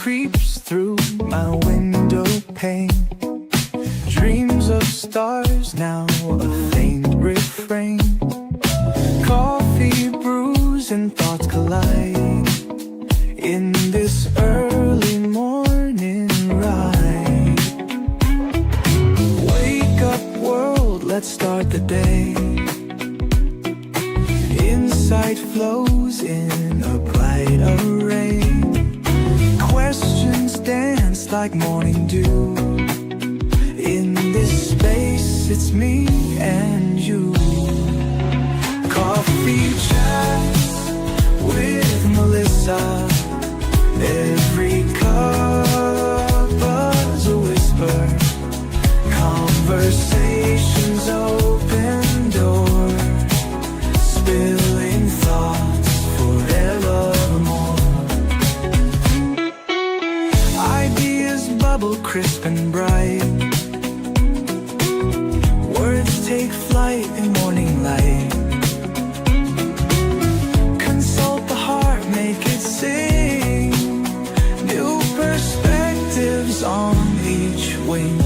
creeps through my window pane. Dreams of stars, now a faint refrain. Coffee brews and thoughts collide in this early morning ride. Wake up world, let's start the day. Insight flows in a bright array. Questions dance like morning dew. In this space, it's me and you. Coffee chats with Melissa. Every cup is a whisper. Conversations open doors. Spilling thoughts forevermore. Ideas bubble crisp and bright. Words take flight in morning light. Consult the heart, make it sing. New perspectives on each wing.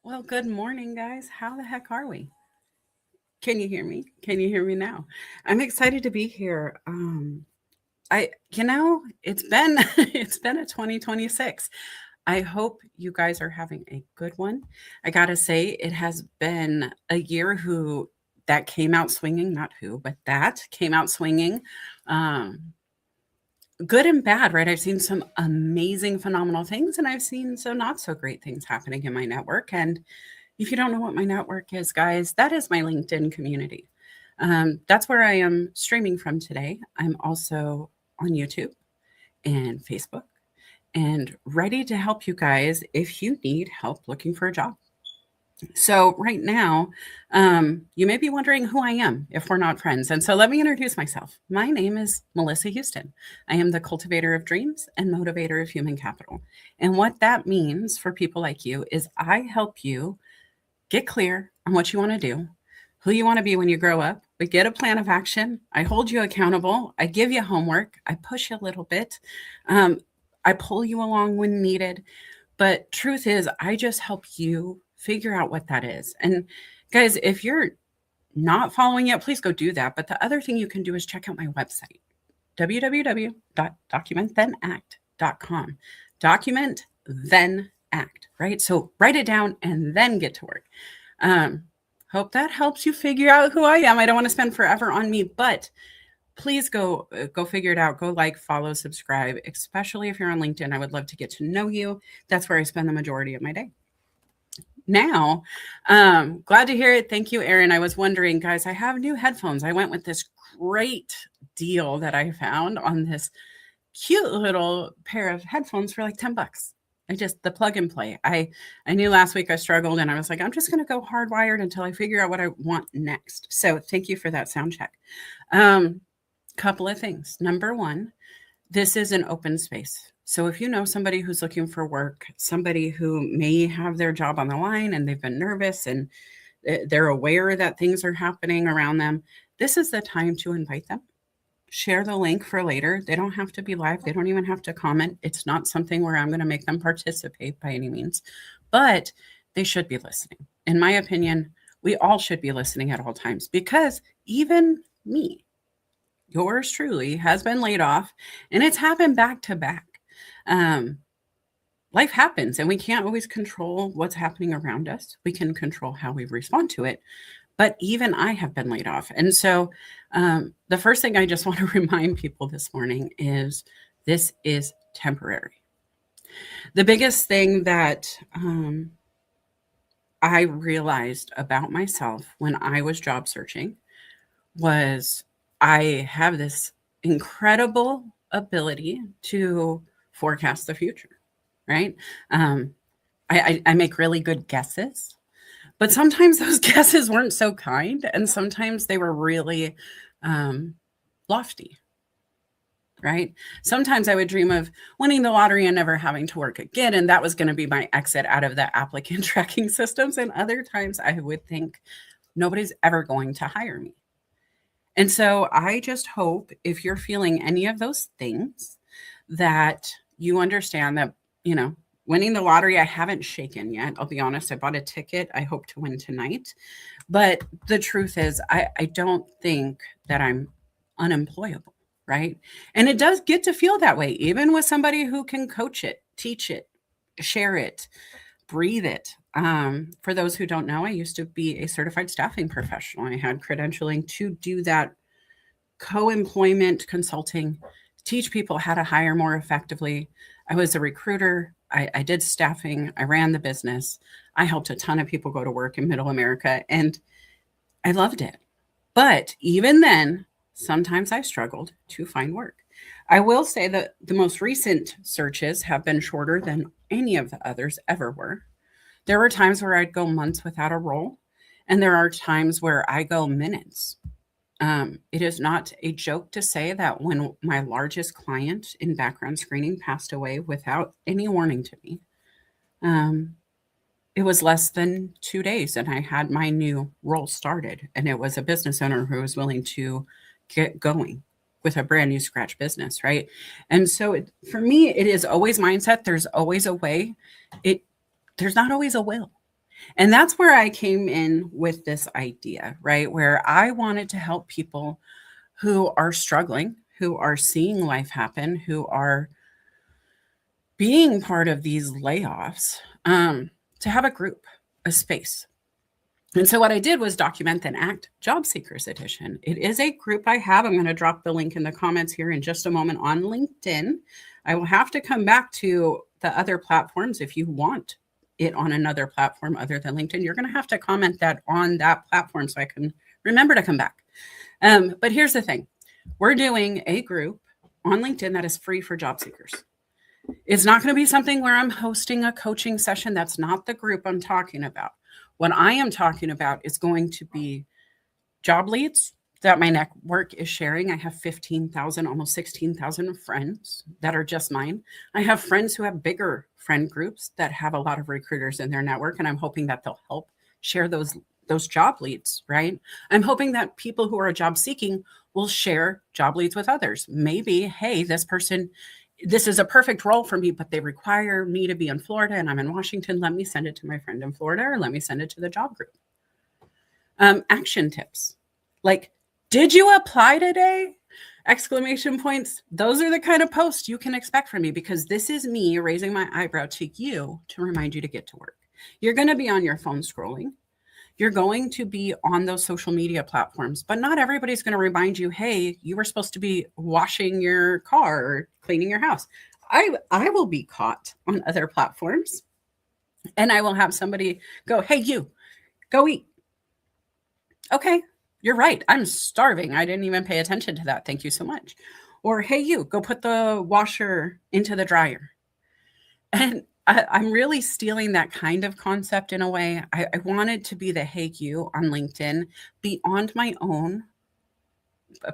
Well, good morning, guys. How the heck are we? Can you hear me? Can you hear me now? I'm excited to be here. It's been it's been a 2026. I hope you guys are having a good one. I gotta say, it has been a year that came out swinging, not who, but that came out swinging. Um, Good and bad, right? I've seen some amazing, phenomenal things, and I've seen some not so great things happening in my network. And if you don't know what my network is, guys, that is my LinkedIn community. That's where I am streaming from today. I'm also on YouTube and Facebook and ready to help you guys if you need help looking for a job. So right now, you may be wondering who I am if we're not friends. And so let me introduce myself. My name is Melissa Houston. I am the cultivator of dreams and motivator of human capital. And what that means for people like you is I help you get clear on what you want to do, who you want to be when you grow up. We get a plan of action. I hold you accountable. I give you homework. I push you a little bit. I pull you along when needed. But truth is, I just help you figure out what that is. And guys, if you're not following it, please go do that. But the other thing you can do is check out my website, www.documentthenact.com. Document then act, right? So write it down and then get to work. Hope that helps you figure out who I am. I don't want to spend forever on me, but please go figure it out. Go like, follow, subscribe, especially if you're on LinkedIn. I would love to get to know you. That's where I spend the majority of my day. Now, glad to hear it. Thank you, Erin. I was wondering, guys, I have new headphones. I went with this great deal that I found on this cute little pair of headphones for like $10. The plug and play. I knew last week I struggled and I was like, I'm just going to go hardwired until I figure out what I want next. So thank you for that sound check. Couple of things. Number one, this is an open space. So if you know somebody who's looking for work, somebody who may have their job on the line and they've been nervous and they're aware that things are happening around them, this is the time to invite them. Share the link for later. They don't have to be live. They don't even have to comment. It's not something where I'm going to make them participate by any means, but they should be listening. In my opinion, we all should be listening at all times, because even me, yours truly, has been laid off, and it's happened back to back. Life happens, and we can't always control what's happening around us. We can control how we respond to it. But even I have been laid off. And so the first thing I just want to remind people this morning is this is temporary. The biggest thing that I realized about myself when I was job searching was I have this incredible ability to forecast the future, right? I make really good guesses. But sometimes those guesses weren't so kind, and sometimes they were really lofty, right? Sometimes I would dream of winning the lottery and never having to work again, and that was going to be my exit out of the applicant tracking systems. And other times I would think nobody's ever going to hire me. And so I just hope, if you're feeling any of those things, that you understand that, winning the lottery, I haven't shaken yet. I'll be honest. I bought a ticket. I hope to win tonight. But the truth is, I don't think that I'm unemployable, right? And it does get to feel that way, even with somebody who can coach it, teach it, share it, breathe it. For those who don't know, I used to be a certified staffing professional. I had credentialing to do that co-employment consulting, teach people how to hire more effectively. I was a recruiter. I did staffing. I ran the business. I helped a ton of people go to work in Middle America, and I loved it. But even then, sometimes I struggled to find work. I will say that the most recent searches have been shorter than any of the others ever were. There were times where I'd go months without a role, and there are times where I go minutes. It is not a joke to say that when my largest client in background screening passed away without any warning to me, it was less than 2 days and I had my new role started. And it was a business owner who was willing to get going with a brand new scratch business, right? And so for me, it is always mindset. There's always a way. There's not always a will. And that's where I came in with this idea, right? Where I wanted to help people who are struggling, who are seeing life happen, who are being part of these layoffs, to have a group, a space. And so what I did was document then act Jobseekers Edition. It is a group I have. I'm going to drop the link in the comments here in just a moment on LinkedIn. I will have to come back to the other platforms. If you want it on another platform other than LinkedIn, you're going to have to comment that on that platform so I can remember to come back. But here's the thing. We're doing a group on LinkedIn that is free for job seekers. It's not going to be something where I'm hosting a coaching session. That's not the group I'm talking about. What I am talking about is going to be job leads that my network is sharing. I have 15,000, almost 16,000 friends that are just mine. I have friends who have bigger friend groups that have a lot of recruiters in their network, and I'm hoping that they'll help share those job leads, right? I'm hoping that people who are job seeking will share job leads with others. Maybe, hey, this is a perfect role for me, but they require me to be in Florida and I'm in Washington. Let me send it to my friend in Florida, or let me send it to the job group. Action tips. Like, did you apply today? exclamation points. Those are the kind of posts you can expect from me, because this is me raising my eyebrow to you to remind you to get to work. You're going to be on your phone scrolling. You're going to be on those social media platforms, but not everybody's going to remind you, hey, you were supposed to be washing your car or cleaning your house. I will be caught on other platforms, and I will have somebody go, hey, you, go eat. Okay, you're right. I'm starving. I didn't even pay attention to that. Thank you so much. Or, hey, you, go put the washer into the dryer. And I'm really stealing that kind of concept in a way. I wanted to be the hey, you on LinkedIn beyond my own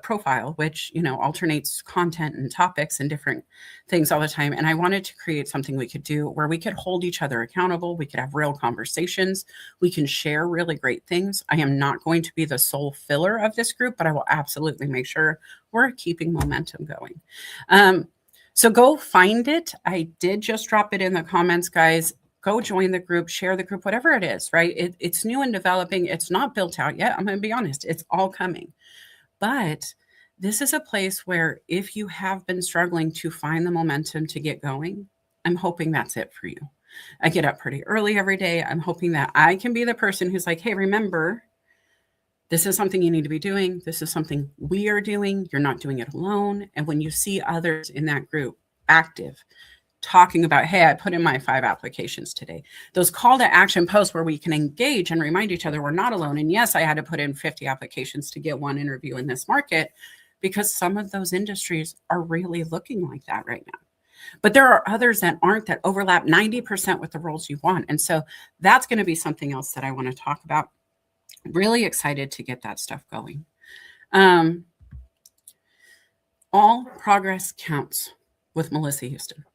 profile, which, alternates content and topics and different things all the time. And I wanted to create something we could do where we could hold each other accountable. We could have real conversations. We can share really great things. I am not going to be the sole filler of this group, but I will absolutely make sure we're keeping momentum going. So go find it. I did just drop it in the comments, guys. Go join the group, share the group, whatever it is, right? It's new and developing. It's not built out yet. I'm going to be honest. It's all coming. But this is a place where if you have been struggling to find the momentum to get going, I'm hoping that's it for you. I get up pretty early every day. I'm hoping that I can be the person who's like, hey, remember, this is something you need to be doing. This is something we are doing. You're not doing it alone. And when you see others in that group active, talking about, hey, I put in my 5 applications today. Those call to action posts where we can engage and remind each other we're not alone. And yes, I had to put in 50 applications to get one interview in this market, because some of those industries are really looking like that right now. But there are others that aren't, that overlap 90% with the roles you want. And so that's going to be something else that I want to talk about. Really excited to get that stuff going. All progress counts with Melissa Houston.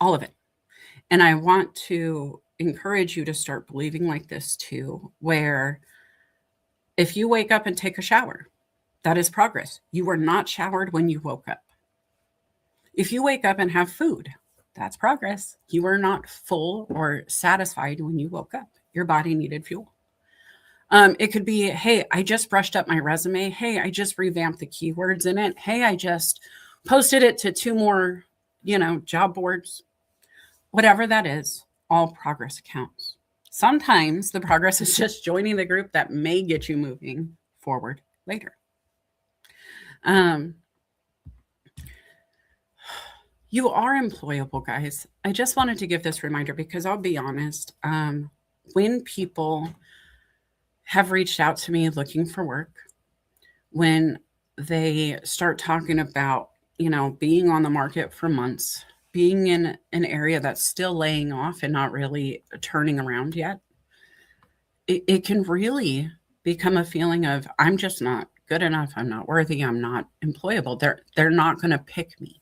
All of it. And I want to encourage you to start believing like this too, where if you wake up and take a shower, that is progress. You were not showered when you woke up. If you wake up and have food, that's progress. You were not full or satisfied when you woke up. Your body needed fuel. It could be, hey, I just brushed up my resume. Hey, I just revamped the keywords in it. Hey, I just posted it to 2 more, job boards. Whatever that is, all progress counts. Sometimes the progress is just joining the group that may get you moving forward later. You are employable, guys. I just wanted to give this reminder because I'll be honest, when people have reached out to me looking for work, when they start talking about, being on the market for months, being in an area that's still laying off and not really turning around yet, it can really become a feeling of, I'm just not good enough. I'm not worthy. I'm not employable. They're not going to pick me.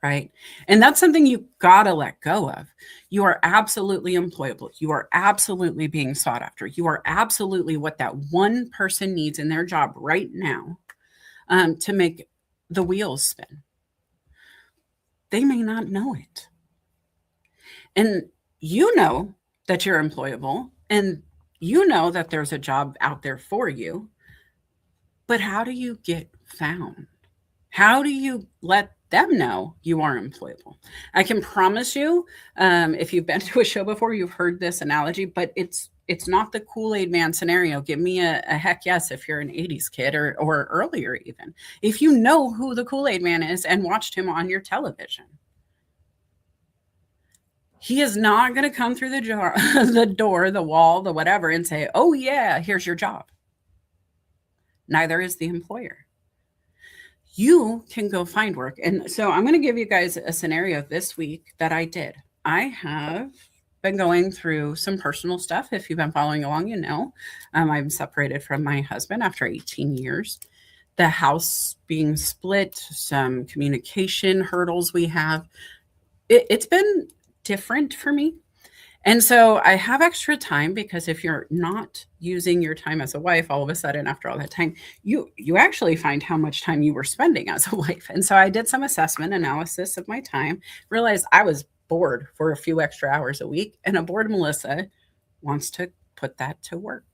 Right. And that's something you got to let go of. You are absolutely employable. You are absolutely being sought after. You are absolutely what that one person needs in their job right now to make the wheels spin. They may not know it. And you know that you're employable, and you know that there's a job out there for you. But how do you get found? How do you let them know you are employable? I can promise you, if you've been to a show before, you've heard this analogy, but it's not the Kool-Aid man scenario. Give me a heck yes if you're an 80s kid or earlier even. If you know who the Kool-Aid man is and watched him on your television. He is not going to come through the door, the wall, the whatever, and say, oh yeah, here's your job. Neither is the employer. You can go find work. And so I'm going to give you guys a scenario this week that I did. I have been going through some personal stuff. If you've been following along, I'm separated from my husband after 18 years. The house being split, some communication hurdles we have. It's been different for me. And so I have extra time, because if you're not using your time as a wife, all of a sudden, after all that time, you actually find how much time you were spending as a wife. And so I did some assessment analysis of my time, realized I was bored for a few extra hours a week, and a bored Melissa wants to put that to work.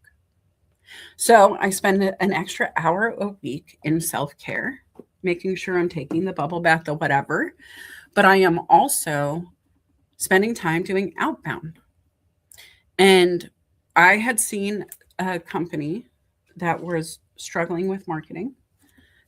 So I spend an extra hour a week in self-care, making sure I'm taking the bubble bath, the whatever. But I am also spending time doing outbound. And I had seen a company that was struggling with marketing.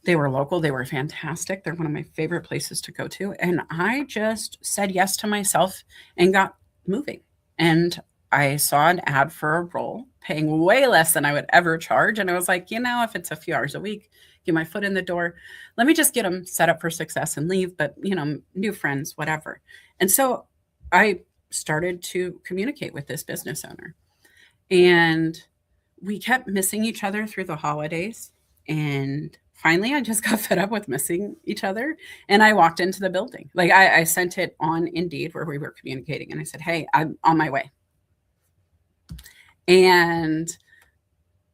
They were local, they were fantastic. They're one of my favorite places to go to. And I just said yes to myself and got moving. And I saw an ad for a role paying way less than I would ever charge. And I was like, if it's a few hours a week, get my foot in the door, let me just get them set up for success and leave. But, new friends, whatever. And so I started to communicate with this business owner. And we kept missing each other through the holidays. And finally, I just got fed up with missing each other. And I walked into the building. Like I sent it on Indeed where we were communicating. And I said, hey, I'm on my way. And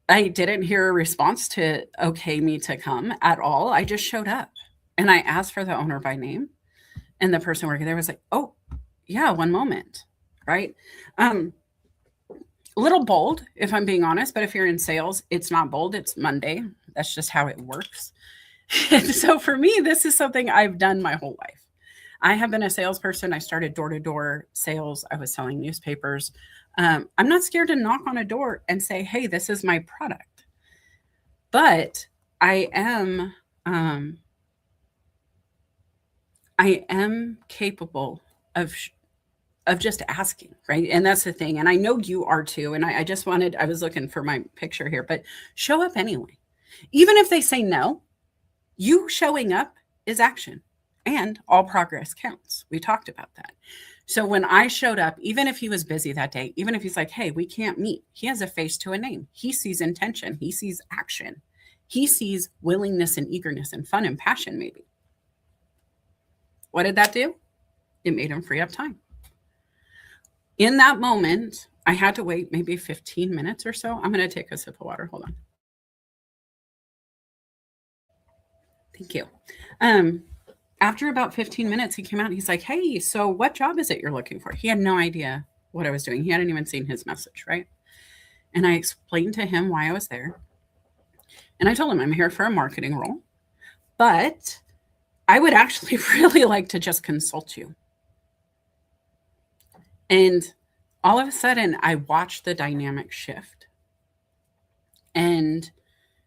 I didn't hear a response to okay me to come at all. I just showed up and I asked for the owner by name. And the person working there was like, oh, yeah, one moment. Right. A little bold, if I'm being honest, but if you're in sales, it's not bold, it's Monday. That's just how it works. And so for me, this is something I've done my whole life. I have been a salesperson. I started door-to-door sales. I was selling newspapers. I'm not scared to knock on a door and say, hey, this is my product. But I am capable of just asking, right? And that's the thing. And I know you are too. And I was looking for my picture here, but show up anyway. Even if they say no, you showing up is action and all progress counts. We talked about that. So when I showed up, even if he was busy that day, even if he's like, hey, we can't meet, he has a face to a name. He sees intention. He sees action. He sees willingness and eagerness and fun and passion, maybe. What did that do? It made him free up time. In that moment, I had to wait maybe 15 minutes or so. I'm going to take a sip of water. Hold on. Thank you. After about 15 minutes, he came out and he's like, hey, so what job is it you're looking for? He had no idea what I was doing. He hadn't even seen his message, right? And I explained to him why I was there. And I told him I'm here for a marketing role, but I would actually really like to just consult you. And all of a sudden, I watched the dynamic shift. And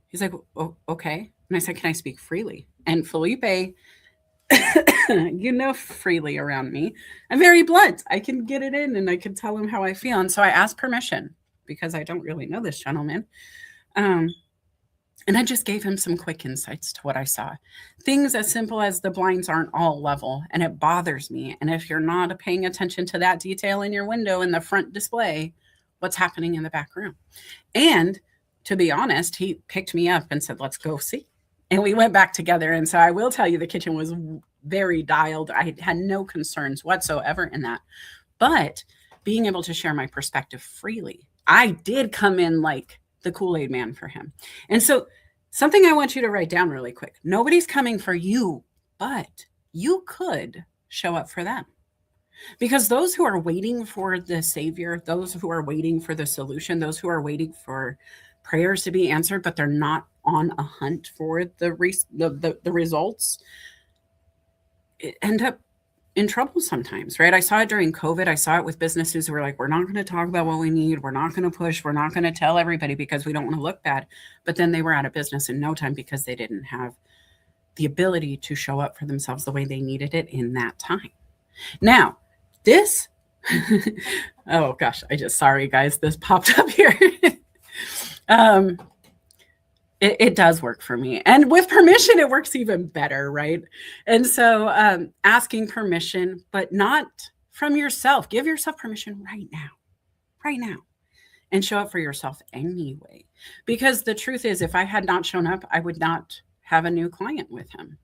he's like, oh, okay. And I said, can I speak freely? And Felipe, freely around me. I'm very blunt. I can get it in and I can tell him how I feel. And so I asked permission because I don't really know this gentleman. And I just gave him some quick insights to what I saw. Things as simple as the blinds aren't all level and it bothers me. And if you're not paying attention to that detail in your window in the front display, what's happening in the back room? And to be honest, he picked me up and said, let's go see. And we went back together. And so I will tell you, the kitchen was very dialed. I had no concerns whatsoever in that. But being able to share my perspective freely, I did come in like the Kool-Aid man for him. And so something I want you to write down really quick. Nobody's coming for you, but you could show up for them. Because those who are waiting for the savior, those who are waiting for the solution, those who are waiting for prayers to be answered, but they're not on a hunt for the results, end up in trouble sometimes, right? I saw it during COVID. I saw it with businesses who were like, we're not going to talk about what we need. We're not going to push. We're not going to tell everybody because we don't want to look bad. But then they were out of business in no time because they didn't have the ability to show up for themselves the way they needed it in that time. Now, this, oh gosh, sorry guys, this popped up here. It does work for me. And with permission, it works even better, right? And so asking permission, but not from yourself. Give yourself permission right now, and show up for yourself anyway. Because the truth is, if I had not shown up, I would not have a new client with him.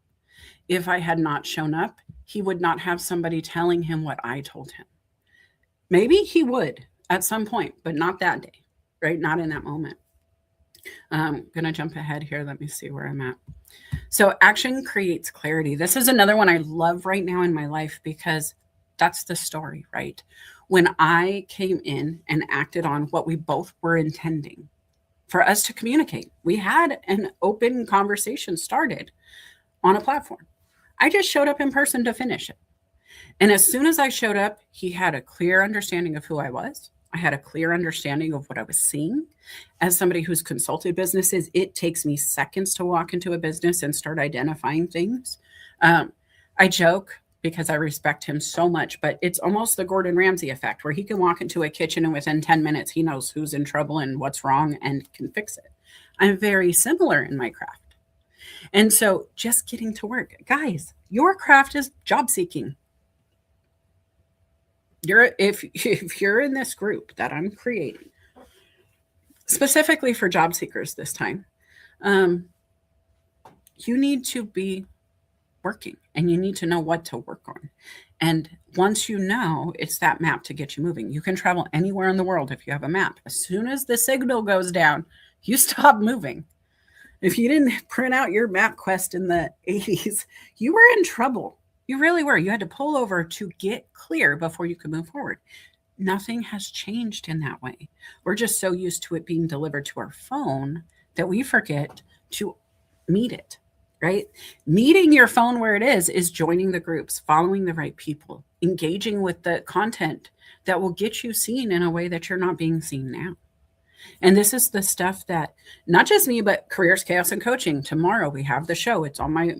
If I had not shown up, he would not have somebody telling him what I told him. Maybe he would at some point, but not that day, right? Not in that moment. I'm going to jump ahead here. Let me see where I'm at. So action creates clarity. This is another one I love right now in my life because that's the story, right? When I came in and acted on what we both were intending, for us to communicate. We had an open conversation started on a platform. I just showed up in person to finish it. And as soon as I showed up, he had a clear understanding of who I was. I had a clear understanding of what I was seeing. As somebody who's consulted businesses, it takes me seconds to walk into a business and start identifying things. I joke because I respect him so much, but it's almost the Gordon Ramsay effect where he can walk into a kitchen and within 10 minutes, he knows who's in trouble and what's wrong and can fix it. I'm very similar in my craft. And so just getting to work, guys, your craft is job seeking. If you're in this group that I'm creating, specifically for job seekers this time, you need to be working and you need to know what to work on. And once you know, it's that map to get you moving. You can travel anywhere in the world if you have a map. As soon as the signal goes down, you stop moving. If you didn't print out your MapQuest in the 80s, you were in trouble. You really were. You had to pull over to get clear before you could move forward. Nothing has changed in that way. We're just so used to it being delivered to our phone that we forget to meet it, right? Meeting your phone where it is joining the groups, following the right people, engaging with the content that will get you seen in a way that you're not being seen now. And this is the stuff that not just me, but Careers, Chaos, and Coaching. Tomorrow we have the show. It's on my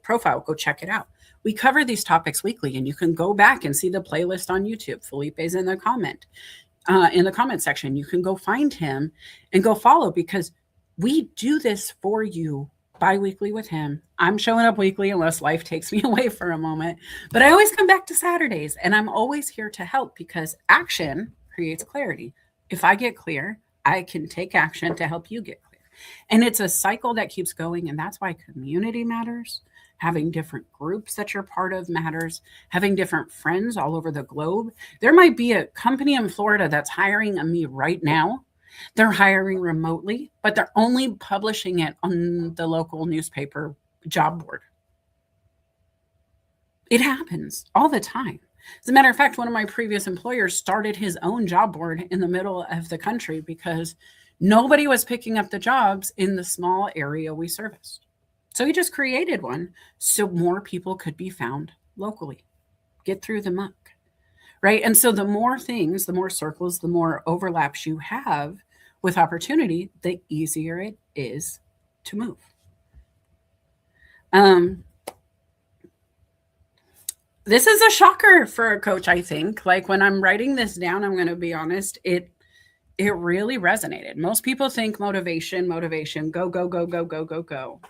profile. Go check it out. We cover these topics weekly, and you can go back and see the playlist on YouTube. Felipe's in the comment section. You can go find him and go follow because we do this for you bi-weekly with him. I'm showing up weekly unless life takes me away for a moment, but I always come back to Saturdays, and I'm always here to help because action creates clarity. If I get clear, I can take action to help you get clear. And it's a cycle that keeps going. And that's why community matters. Having different groups that you're part of matters. Having different friends all over the globe. There might be a company in Florida that's hiring me right now. They're hiring remotely, but they're only publishing it on the local newspaper job board. It happens all the time. As a matter of fact, one of my previous employers started his own job board in the middle of the country because nobody was picking up the jobs in the small area we serviced. So he just created one so more people could be found locally, get through the muck, right? And so the more things, the more circles, the more overlaps you have with opportunity, the easier it is to move. This is a shocker for a coach, I think. Like when I'm writing this down, I'm going to be honest, it really resonated. Most people think motivation, go, go, go, go, go, go, go,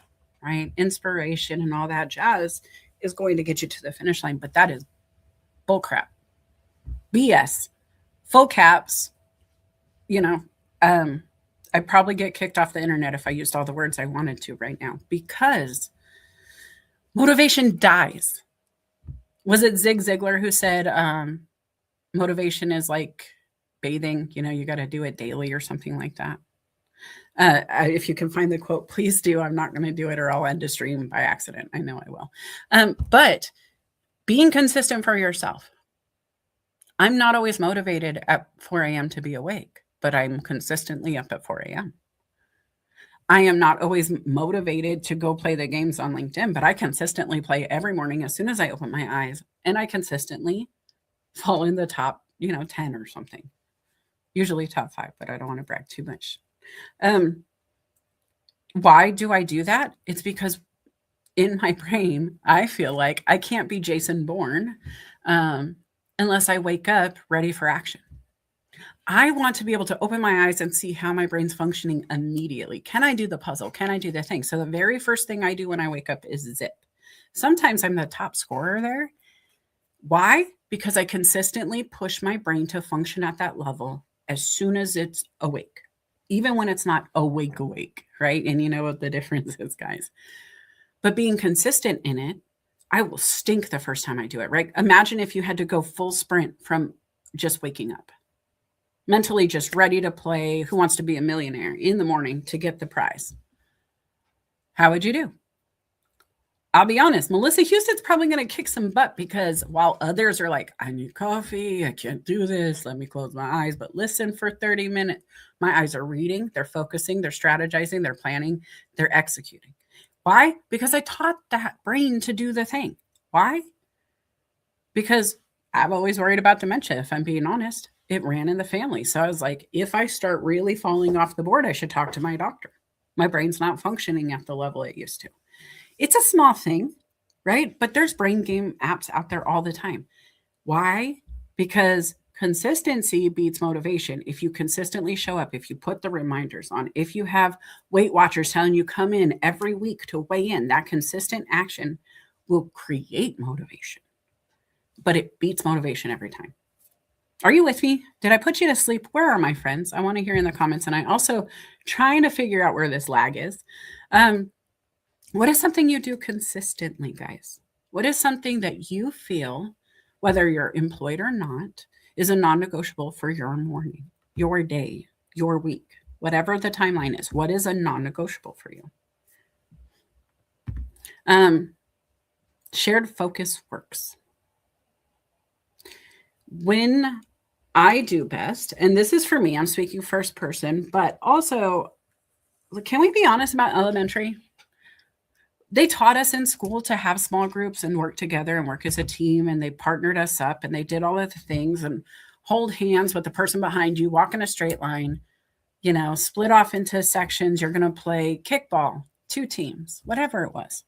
right? Inspiration and all that jazz is going to get you to the finish line, but that is bullcrap. BS. Full caps. I'd probably get kicked off the internet if I used all the words I wanted to right now because motivation dies. Was it Zig Ziglar who said motivation is like bathing? You got to do it daily or something like that. If you can find the quote, please do. I'm not going to do it or I'll end the stream by accident. I know I will. But being consistent for yourself. I'm not always motivated at 4 a.m. to be awake, but I'm consistently up at 4 a.m. I am not always motivated to go play the games on LinkedIn, but I consistently play every morning as soon as I open my eyes, and I consistently fall in the top, 10 or something. Usually top 5, but I don't want to brag too much. Why do I do that? It's because in my brain, I feel like I can't be Jason Bourne unless I wake up ready for action. I want to be able to open my eyes and see how my brain's functioning immediately. Can I do the puzzle? Can I do the thing? So the very first thing I do when I wake up is zip. Sometimes I'm the top scorer there. Why? Because I consistently push my brain to function at that level as soon as it's awake, even when it's not awake, right? And you know what the difference is, guys. But being consistent in it, I will stink the first time I do it, right? Imagine if you had to go full sprint from just waking up. Mentally just ready to play Who Wants to Be a Millionaire in the morning to get the prize. How would you do? I'll be honest, Melissa Houston's probably going to kick some butt because while others are like, I need coffee, I can't do this, let me close my eyes, but listen for 30 minutes. My eyes are reading, they're focusing, they're strategizing, they're planning, they're executing. Why? Because I taught that brain to do the thing. Why? Because I've always worried about dementia, if I'm being honest. It ran in the family. So I was like, if I start really falling off the board, I should talk to my doctor. My brain's not functioning at the level it used to. It's a small thing, right? But there's brain game apps out there all the time. Why? Because consistency beats motivation. If you consistently show up, if you put the reminders on, if you have Weight Watchers telling you come in every week to weigh in, that consistent action will create motivation. But it beats motivation every time. Are you with me? Did I put you to sleep? Where are my friends? I want to hear in the comments. And I also trying to figure out where this lag is. What is something you do consistently, guys? What is something that you feel, whether you're employed or not, is a non-negotiable for your morning, your day, your week, whatever the timeline is? What is a non-negotiable for you? Shared focus works. When I do best, and this is for me, I'm speaking first person, but also, can we be honest about elementary? They taught us in school to have small groups and work together and work as a team, and they partnered us up and they did all of the things and hold hands with the person behind you, walk in a straight line, split off into sections. You're going to play kickball, 2 teams, whatever it was.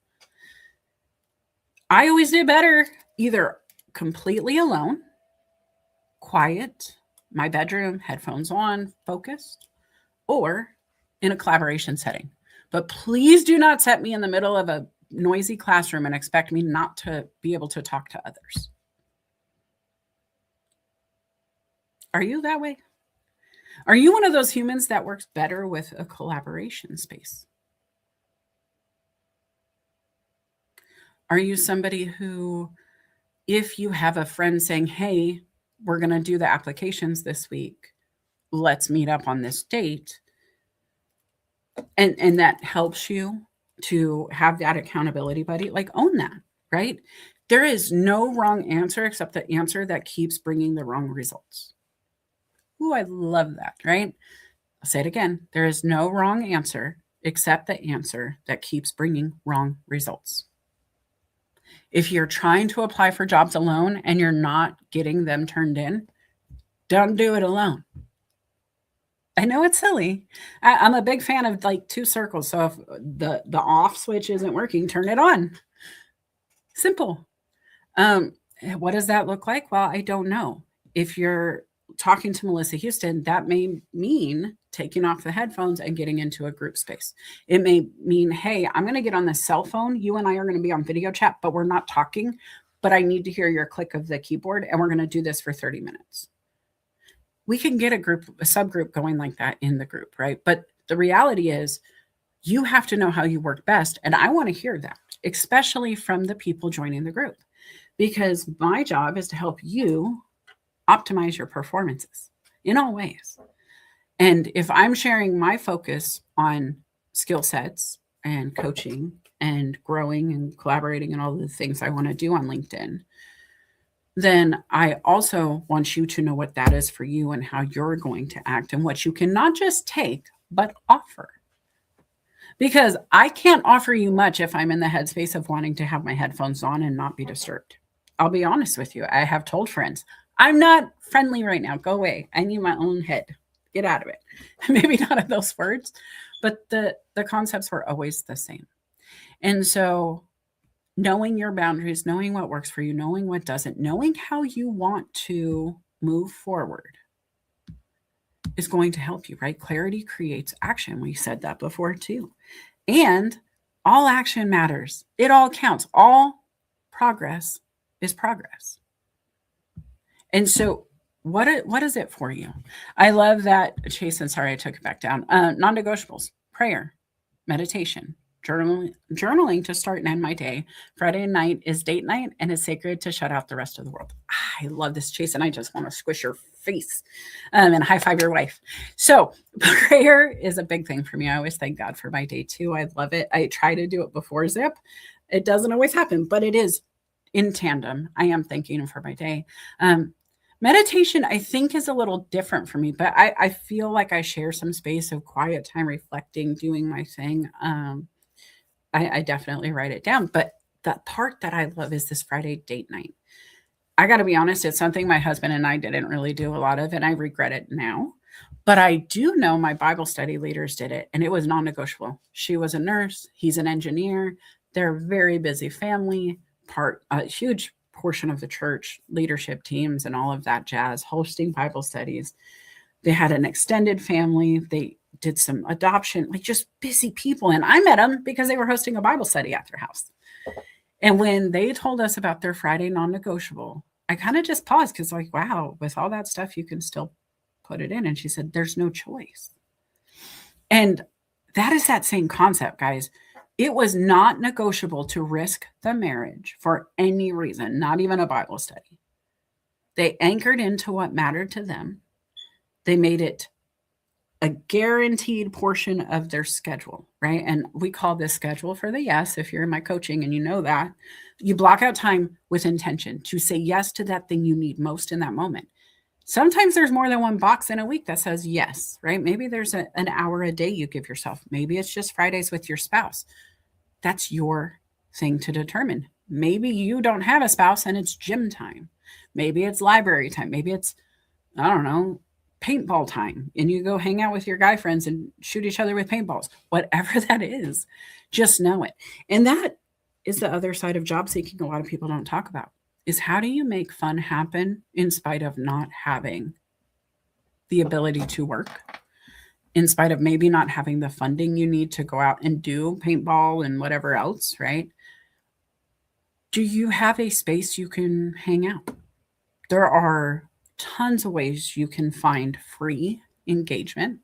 I always did better either completely alone, quiet, my bedroom, headphones on, focused, or in a collaboration setting. But please do not set me in the middle of a noisy classroom and expect me not to be able to talk to others. Are you that way? Are you one of those humans that works better with a collaboration space? Are you somebody who, if you have a friend saying, hey, we're going to do the applications this week, let's meet up on this date, and that helps you to have that accountability buddy, like own that, right? There is no wrong answer except the answer that keeps bringing the wrong results. Ooh, I love that, right? I'll say it again. There is no wrong answer except the answer that keeps bringing wrong results. If you're trying to apply for jobs alone and you're not getting them turned in, don't do it alone. I know it's silly. I'm a big fan of like 2 circles. So if the off switch isn't working, turn it on. Simple. What does that look like? Well, I don't know. If you're talking to Melissa Houston, that may mean taking off the headphones and getting into a group space. It may mean, hey, I'm going to get on the cell phone. You and I are going to be on video chat, but we're not talking. But I need to hear your click of the keyboard, and we're going to do this for 30 minutes. We can get a subgroup going like that in the group, right? But the reality is you have to know how you work best. And I want to hear that, especially from the people joining the group, because my job is to help you optimize your performances in all ways. And if I'm sharing my focus on skill sets and coaching and growing and collaborating and all the things I want to do on LinkedIn, then I also want you to know what that is for you and how you're going to act and what you can not just take, but offer. Because I can't offer you much if I'm in the headspace of wanting to have my headphones on and not be disturbed. I'll be honest with you. I have told friends, I'm not friendly right now. Go away. I need my own head. Get out of it. Maybe not in those words, but the concepts were always the same. And so knowing your boundaries, knowing what works for you, knowing what doesn't, knowing how you want to move forward is going to help you, right? Clarity creates action. We said that before too. And all action matters. It all counts. All progress is progress. And so what is it for you? I love that, Chase, and sorry, I took it back down. Non-negotiables, prayer, meditation, journaling to start and end my day. Friday night is date night and it's sacred to shut out the rest of the world. I love this, Chase, and I just want to squish your face and high five your wife. So prayer is a big thing for me. I always thank God for my day too. I love it. I try to do it before Zip. It doesn't always happen, but it is in tandem. I am thanking him for my day. Meditation, I think, is a little different for me, but I feel like I share some space of quiet time, reflecting, doing my thing. I definitely write it down. But the part that I love is this Friday date night. I got to be honest, it's something my husband and I didn't really do a lot of, and I regret it now. But I do know my Bible study leaders did it, and it was non negotiable. She was a nurse, he's an engineer. They're a very busy family, a huge portion of the church, leadership teams, and all of that jazz, hosting Bible studies. They had an extended family. They did some adoption, like just busy people. And I met them because they were hosting a Bible study at their house. And when they told us about their Friday non negotiable, I kind of just paused because, like, wow, with all that stuff, you can still put it in. And she said, there's no choice. And that is that same concept, guys. It was not negotiable to risk the marriage for any reason, not even a Bible study. They anchored into what mattered to them. They made it a guaranteed portion of their schedule, right? And we call this schedule for the yes. If you're in my coaching and you know that, you block out time with intention to say yes to that thing you need most in that moment. Sometimes there's more than one box in a week that says yes, right? Maybe there's an hour a day you give yourself. Maybe it's just Fridays with your spouse. That's your thing to determine. Maybe you don't have a spouse and it's gym time. Maybe it's library time. Maybe it's, I don't know, paintball time, and you go hang out with your guy friends and shoot each other with paintballs. Whatever that is, just know it. And that is the other side of job seeking a lot of people don't talk about, is how do you make fun happen in spite of not having the ability to work, in spite of maybe not having the funding you need to go out and do paintball and whatever else, right? Do you have a space you can hang out? There are tons of ways you can find free engagement.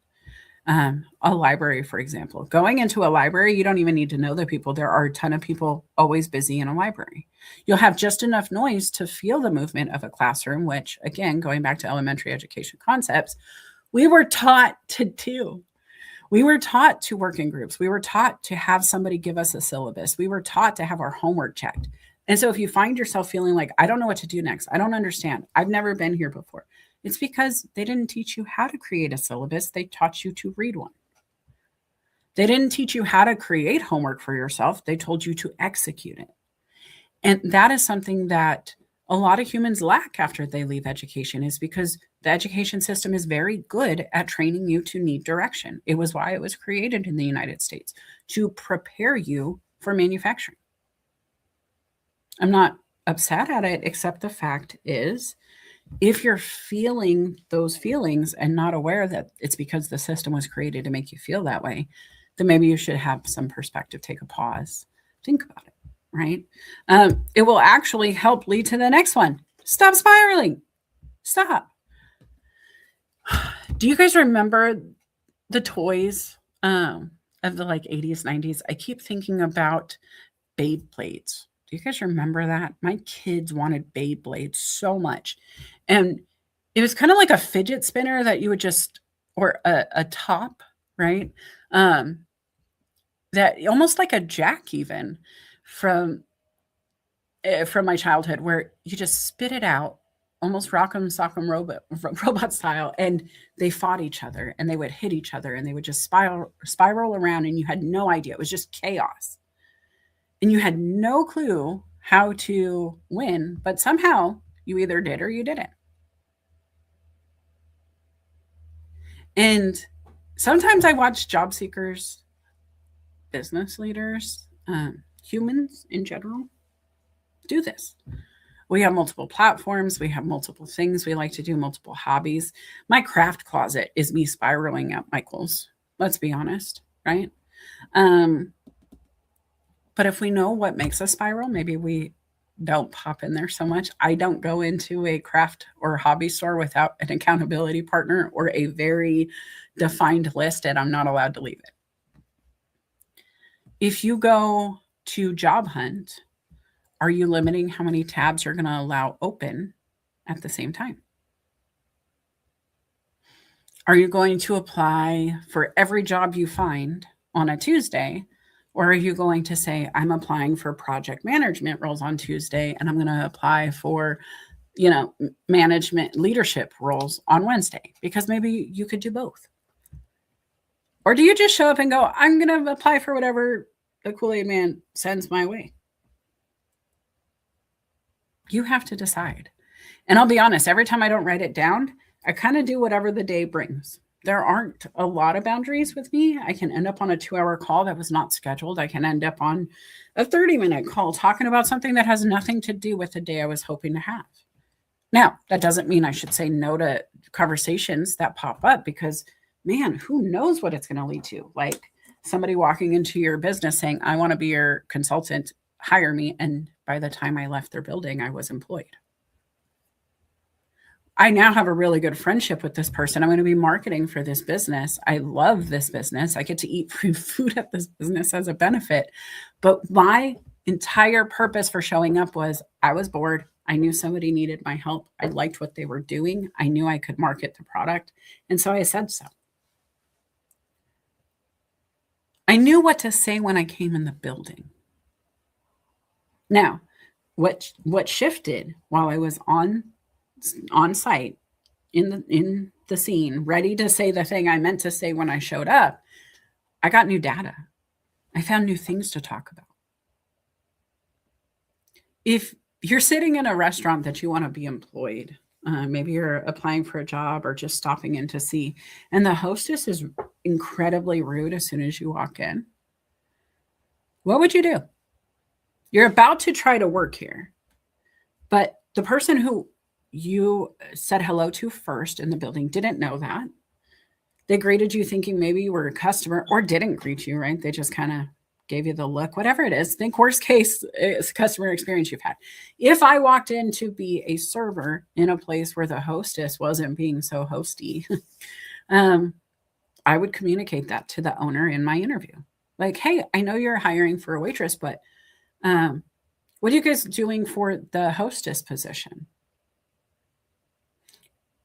A library, for example. Going into a library, you don't even need to know the people. There are a ton of people always busy in a library. You'll have just enough noise to feel the movement of a classroom, which, again, going back to elementary education concepts, we were taught to do. We were taught to work in groups. We were taught to have somebody give us a syllabus. We were taught to have our homework checked. And so if you find yourself feeling like, I don't know what to do next, I don't understand, I've never been here before, it's because they didn't teach you how to create a syllabus. They taught you to read one. They didn't teach you how to create homework for yourself. They told you to execute it. And that is something that a lot of humans lack after they leave education, is because the education system is very good at training you to need direction. It was why it was created in the United States, to prepare you for manufacturing. I'm not upset at it, except the fact is, if you're feeling those feelings and not aware that it's because the system was created to make you feel that way, then maybe you should have some perspective, take a pause, think about it, right? It will actually help lead to the next one. Stop spiraling. Stop. Do you guys remember the toys of the like 80s, 90s? I keep thinking about Beyblades. Do you guys remember that? My kids wanted Beyblades so much. And it was kind of like a fidget spinner that you would just, or a top, right? That almost like a jack even from my childhood, where you just spit it out, almost rock'em sock'em robot style, and they fought each other and they would hit each other and they would just spiral around, and you had no idea. It was just chaos. And you had no clue how to win, but somehow you either did or you didn't. And sometimes I watch job seekers, business leaders, humans in general do this. We have multiple platforms. We have multiple things we like to do, multiple hobbies. My craft closet is me spiraling up Michael's. Let's be honest, right? But if we know what makes us spiral, maybe we don't pop in there so much. I don't go into a craft or hobby store without an accountability partner or a very defined list, and I'm not allowed to leave it. If you go to job hunt, are you limiting how many tabs you're going to allow open at the same time? Are you going to apply for every job you find on a Tuesday, Or are you going to say, I'm applying for project management roles on Tuesday, and I'm going to apply for, management leadership roles on Wednesday? Because maybe you could do both. Or do you just show up and go, I'm going to apply for whatever the Kool-Aid man sends my way? You have to decide. And I'll be honest, every time I don't write it down, I kind of do whatever the day brings. There aren't a lot of boundaries with me. I can end up on a 2-hour call that was not scheduled. I can end up on a 30-minute call talking about something that has nothing to do with the day I was hoping to have. Now, that doesn't mean I should say no to conversations that pop up, because, man, who knows what it's going to lead to? Like somebody walking into your business saying, I want to be your consultant, hire me. And by the time I left their building, I was employed. I now have a really good friendship with this person. I'm going to be marketing for this business. I love this business. I get to eat free food at this business as a benefit. But my entire purpose for showing up was I was bored. I knew somebody needed my help. I liked what they were doing. I knew I could market the product. And so I said so. I knew what to say when I came in the building. Now, what shifted while I was on site in the scene, ready to say the thing I meant to say when I showed up, I got new data. I found new things to talk about. If you're sitting in a restaurant that you want to be employed, maybe you're applying for a job or just stopping in to see, and the hostess is incredibly rude as soon as you walk in, what would you do? You're about to try to work here, but the person who you said hello to first in the building didn't know that. They greeted you thinking maybe you were a customer, or didn't greet you, right? They just kind of gave you the look, whatever it is. Think worst case is customer experience you've had. If I walked in to be a server in a place where the hostess wasn't being so hosty, I would communicate that to the owner in my interview. Like, hey, I know you're hiring for a waitress, but what are you guys doing for the hostess position?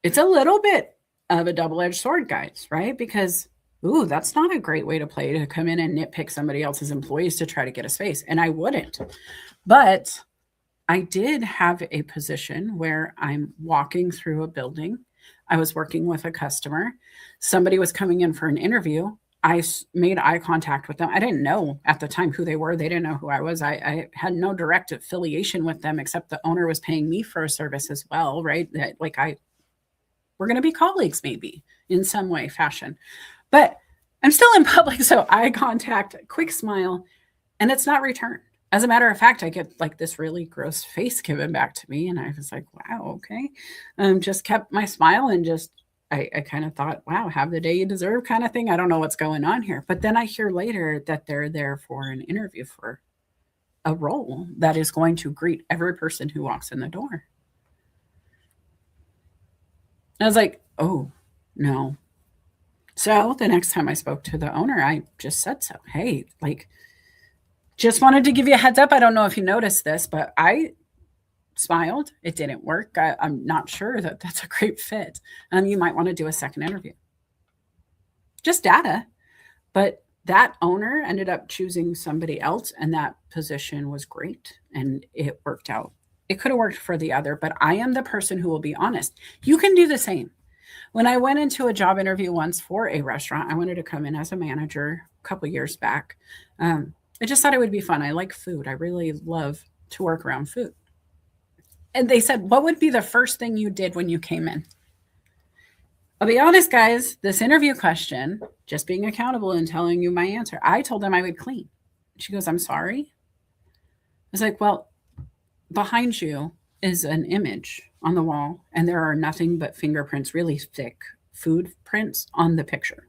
It's a little bit of a double-edged sword, guys, right? Because, that's not a great way to play, to come in and nitpick somebody else's employees to try to get a space. And I wouldn't. But I did have a position where I'm walking through a building. I was working with a customer. Somebody was coming in for an interview. I made eye contact with them. I didn't know at the time who they were. They didn't know who I was. I had no direct affiliation with them, except the owner was paying me for a service as well, right? That we're going to be colleagues maybe in some way, fashion. But I'm still in public, so eye contact, quick smile, and it's not returned. As a matter of fact, I get like this really gross face given back to me, and I was like, wow, okay. Just kept my smile and just, I kind of thought, wow, have the day you deserve kind of thing. I don't know what's going on here. But then I hear later that they're there for an interview for a role that is going to greet every person who walks in the door. I was like, oh, no. So the next time I spoke to the owner, I just said so. Hey, just wanted to give you a heads up. I don't know if you noticed this, but I smiled. It didn't work. I'm not sure that that's a great fit. You might want to do a second interview. Just data. But that owner ended up choosing somebody else, and that position was great, and it worked out. It could have worked for the other, but I am the person who will be honest. You can do the same. When I went into a job interview once for a restaurant, I wanted to come in as a manager a couple years back. I just thought it would be fun. I like food. I really love to work around food. And they said, what would be the first thing you did when you came in? I'll be honest, guys, this interview question, just being accountable and telling you my answer, I told them I would clean. She goes, I'm sorry. I was like, well, behind you is an image on the wall, and there are nothing but fingerprints, really thick food prints on the picture.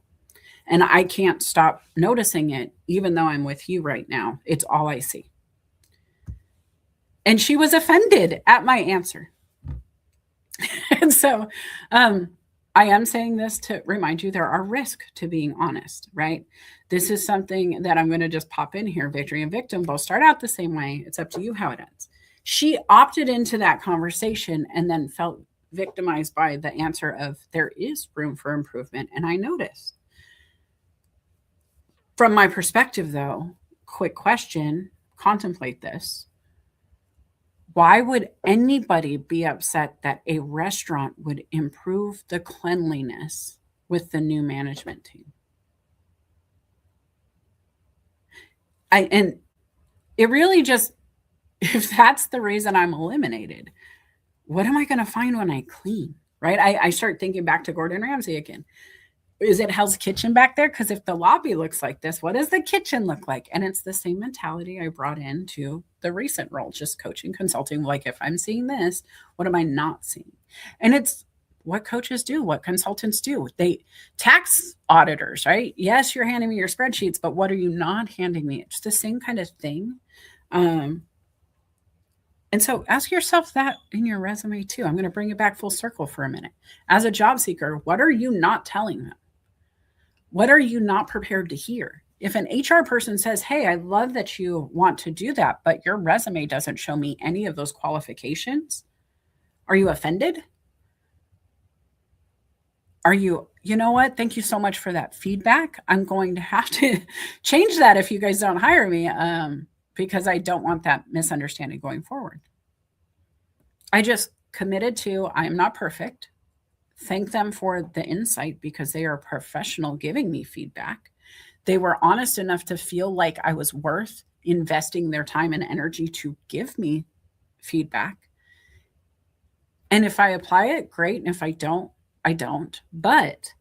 And I can't stop noticing it, even though I'm with you right now. It's all I see. And she was offended at my answer. And so I am saying this to remind you there are risks to being honest, right? This is something that I'm going to just pop in here. Victory and victim both start out the same way. It's up to you how it ends. She opted into that conversation and then felt victimized by the answer of there is room for improvement. And I noticed. From my perspective, though, quick question, contemplate this. Why would anybody be upset that a restaurant would improve the cleanliness with the new management team? And it really just, if that's the reason I'm eliminated, what am I going to find when I clean? Right? I start thinking back to Gordon Ramsay again. Is it Hell's Kitchen back there? Because if the lobby looks like this, what does the kitchen look like? And it's the same mentality I brought into the recent role, just coaching, consulting. Like, if I'm seeing this, what am I not seeing? And it's what coaches do, what consultants do. Tax auditors, right? Yes, you're handing me your spreadsheets, but what are you not handing me? It's the same kind of thing. And so ask yourself that in your resume too. I'm going to bring it back full circle for a minute. As a job seeker, what are you not telling them? What are you not prepared to hear? If an HR person says, hey, I love that you want to do that, but your resume doesn't show me any of those qualifications, are you offended? Are you know what? Thank you so much for that feedback. I'm going to have to change that if you guys don't hire me, because I don't want that misunderstanding going forward. I just committed to, I am not perfect. Thank them for the insight because they are professional giving me feedback. They were honest enough to feel like I was worth investing their time and energy to give me feedback. And if I apply it, great. And if I don't, I don't. But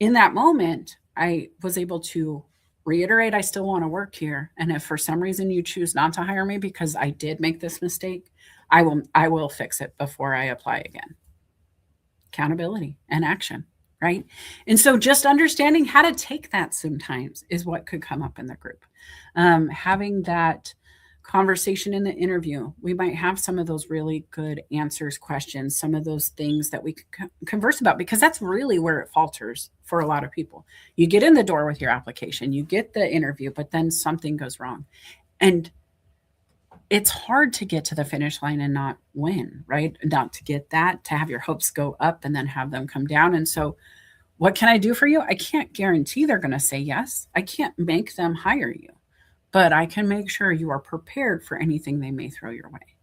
in that moment, I was able to reiterate, I still want to work here. And if for some reason you choose not to hire me because I did make this mistake, I will fix it before I apply again. Accountability and action, right? And so just understanding how to take that sometimes is what could come up in the group. Having that conversation in the interview, we might have some of those really good answers, questions, some of those things that we could converse about, because that's really where it falters for a lot of people. You get in the door with your application, you get the interview, but then something goes wrong. And it's hard to get to the finish line and not win, right? Not to get that, to have your hopes go up and then have them come down. And so what can I do for you? I can't guarantee they're going to say yes. I can't make them hire you, but I can make sure you are prepared for anything they may throw your way.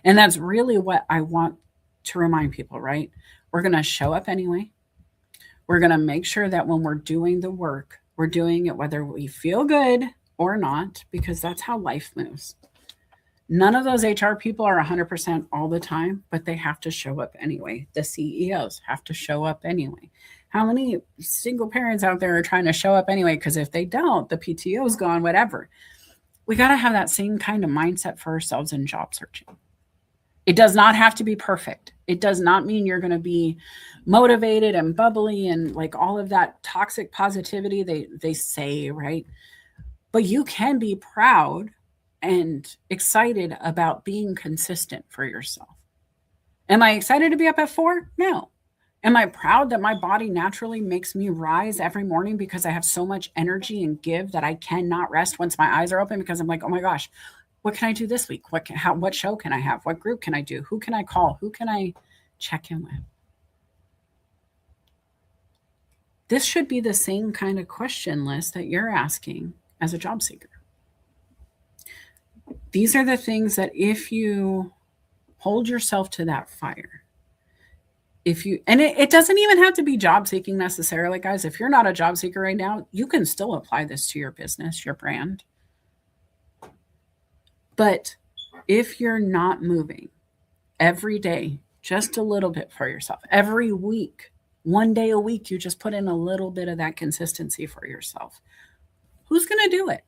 And that's really what I want to remind people, right? We're going to show up anyway. We're going to make sure that when we're doing the work, we're doing it whether we feel good or not, because that's how life moves. None of those HR people are 100% all the time, but they have to show up anyway. The CEOs have to show up anyway. How many single parents out there are trying to show up anyway? Because if they don't, the PTO is gone, whatever. We got to have that same kind of mindset for ourselves in job searching. It does not have to be perfect. It does not mean you're going to be motivated and bubbly and like all of that toxic positivity they say, right? But you can be proud and excited about being consistent for yourself. Am I excited to be up at 4? No. Am I proud that my body naturally makes me rise every morning because I have so much energy and give that I cannot rest once my eyes are open, because I'm like, oh my gosh, what can I do this week? What show can I have? What group can I do? Who can I call? Who can I check in with? This should be the same kind of question list that you're asking as a job seeker. These are the things that if you hold yourself to that fire, and it doesn't even have to be job seeking necessarily, guys. If you're not a job seeker right now, you can still apply this to your business, your brand. But if you're not moving every day, just a little bit for yourself, every week, one day a week, you just put in a little bit of that consistency for yourself. Who's going to do it?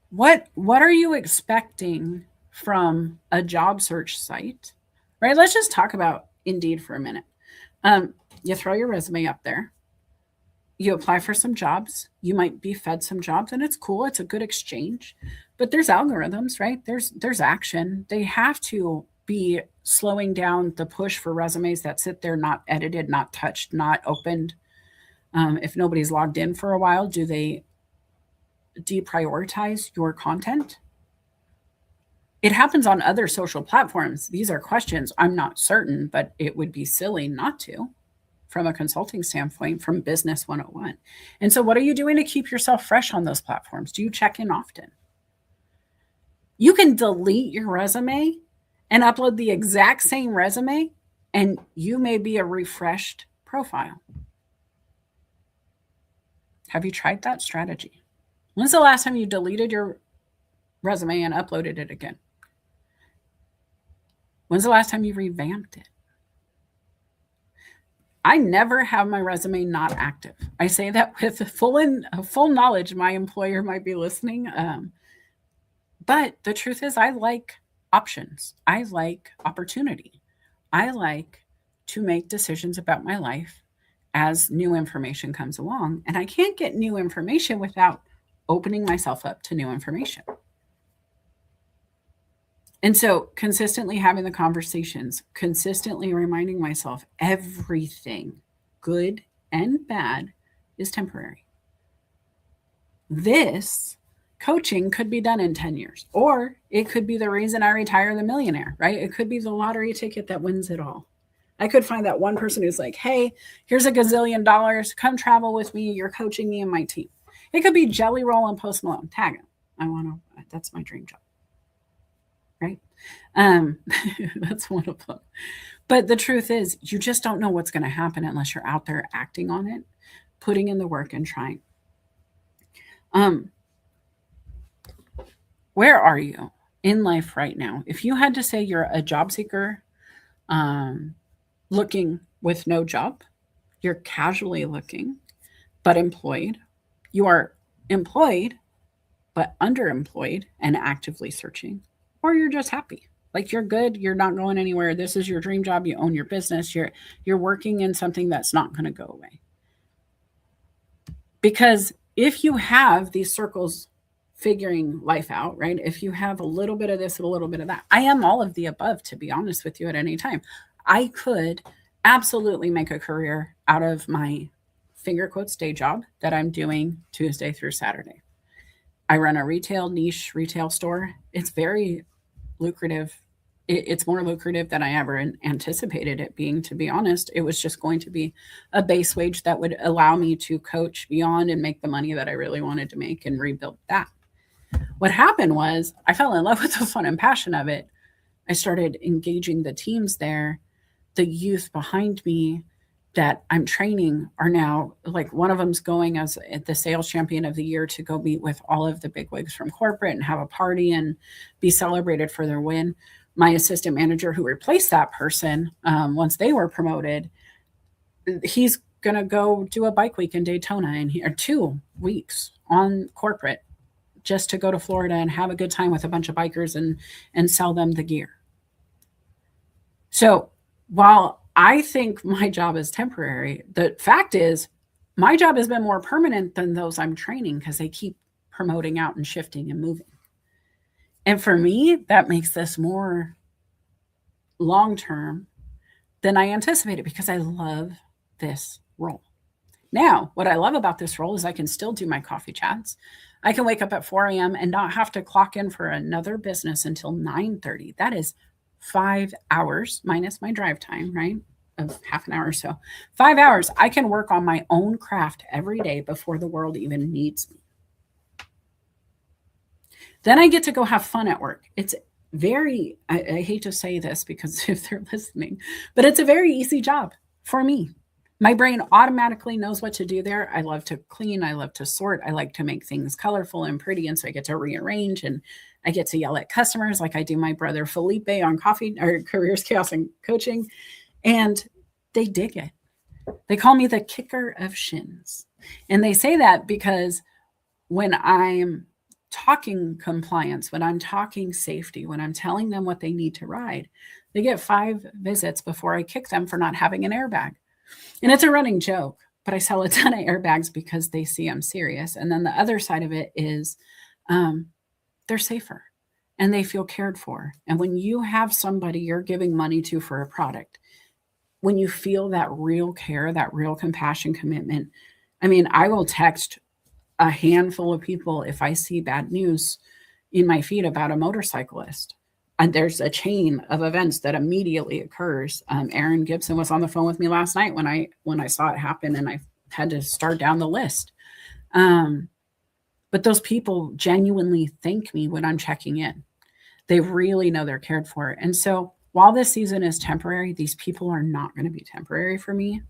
What are you expecting from a job search site, right? Let's just talk about Indeed for a minute. You throw your resume up there. You apply for some jobs. You might be fed some jobs, and it's cool. It's a good exchange. But there's algorithms, right? There's action. They have to be slowing down the push for resumes that sit there not edited, not touched, not opened. If nobody's logged in for a while, do they deprioritize your content? It happens on other social platforms. These are questions I'm not certain, but it would be silly not to. from a consulting standpoint, from Business 101. And so what are you doing to keep yourself fresh on those platforms? Do you check in often? You can delete your resume and upload the exact same resume, and you may be a refreshed profile. Have you tried that strategy? When's the last time you deleted your resume and uploaded it again? When's the last time you revamped it? I never have my resume not active. I say that with full knowledge my employer might be listening. But the truth is, I like options. I like opportunity. I like to make decisions about my life as new information comes along. And I can't get new information without opening myself up to new information. And so consistently having the conversations, consistently reminding myself everything, good and bad, is temporary. This coaching could be done in 10 years, or it could be the reason I retire the millionaire, right? It could be the lottery ticket that wins it all. I could find that one person who's like, hey, here's $1 gazillion. Come travel with me. You're coaching me and my team. It could be Jelly Roll and Post Malone. Tag him. That's my dream job. Right? That's one of them. But the truth is, you just don't know what's going to happen unless you're out there acting on it, putting in the work and trying. Where are you in life right now? If you had to say you're a job seeker, looking with no job, you're casually looking, but employed, you are employed, but underemployed and actively searching, or you're just happy. Like you're good, you're not going anywhere. This is your dream job. You own your business. You're working in something that's not going to go away. Because if you have these circles figuring life out, right? If you have a little bit of this and a little bit of that, I am all of the above, to be honest with you, at any time. I could absolutely make a career out of my finger quotes day job that I'm doing Tuesday through Saturday. I run a niche retail store. It's very lucrative. It's more lucrative than I ever anticipated it being, to be honest. It was just going to be a base wage that would allow me to coach beyond and make the money that I really wanted to make and rebuild that. What happened was I fell in love with the fun and passion of it. I started engaging the teams there. The youth behind me that I'm training are now, like, one of them's going as the sales champion of the year to go meet with all of the bigwigs from corporate and have a party and be celebrated for their win. My assistant manager who replaced that person, once they were promoted, he's going to go do a bike week in Daytona or 2 weeks on corporate just to go to Florida and have a good time with a bunch of bikers and sell them the gear. So while I think my job is temporary, the fact is my job has been more permanent than those I'm training because they keep promoting out and shifting and moving. And for me, that makes this more long-term than I anticipated because I love this role. Now, what I love about this role is I can still do my coffee chats. I can wake up at 4 a.m. and not have to clock in for another business until 9:30. That is 5 hours minus my drive time, right? Of half an hour or so. 5 hours. I can work on my own craft every day before the world even needs me. Then I get to go have fun at work. It's very, I hate to say this because if they're listening, but it's a very easy job for me. My brain automatically knows what to do there. I love to clean. I love to sort. I like to make things colorful and pretty. And so I get to rearrange and I get to yell at customers like I do my brother Felipe on Coffee or Careers, Chaos, and Coaching. And they dig it. They call me the kicker of shins. And they say that because when I'm talking compliance, when I'm talking safety, when I'm telling them what they need to ride, they get 5 visits before I kick them for not having an airbag. And it's a running joke, but I sell a ton of airbags because they see I'm serious. And then the other side of it is they're safer and they feel cared for. And when you have somebody you're giving money to for a product, when you feel that real care, that real compassion, commitment, I mean, I will text a handful of people if I see bad news in my feed about a motorcyclist. And there's a chain of events that immediately occurs. Aaron Gibson was on the phone with me last night when I saw it happen, and I had to start down the list. But those people genuinely thank me when I'm checking in. They really know they're cared for. And so while this season is temporary, these people are not going to be temporary for me.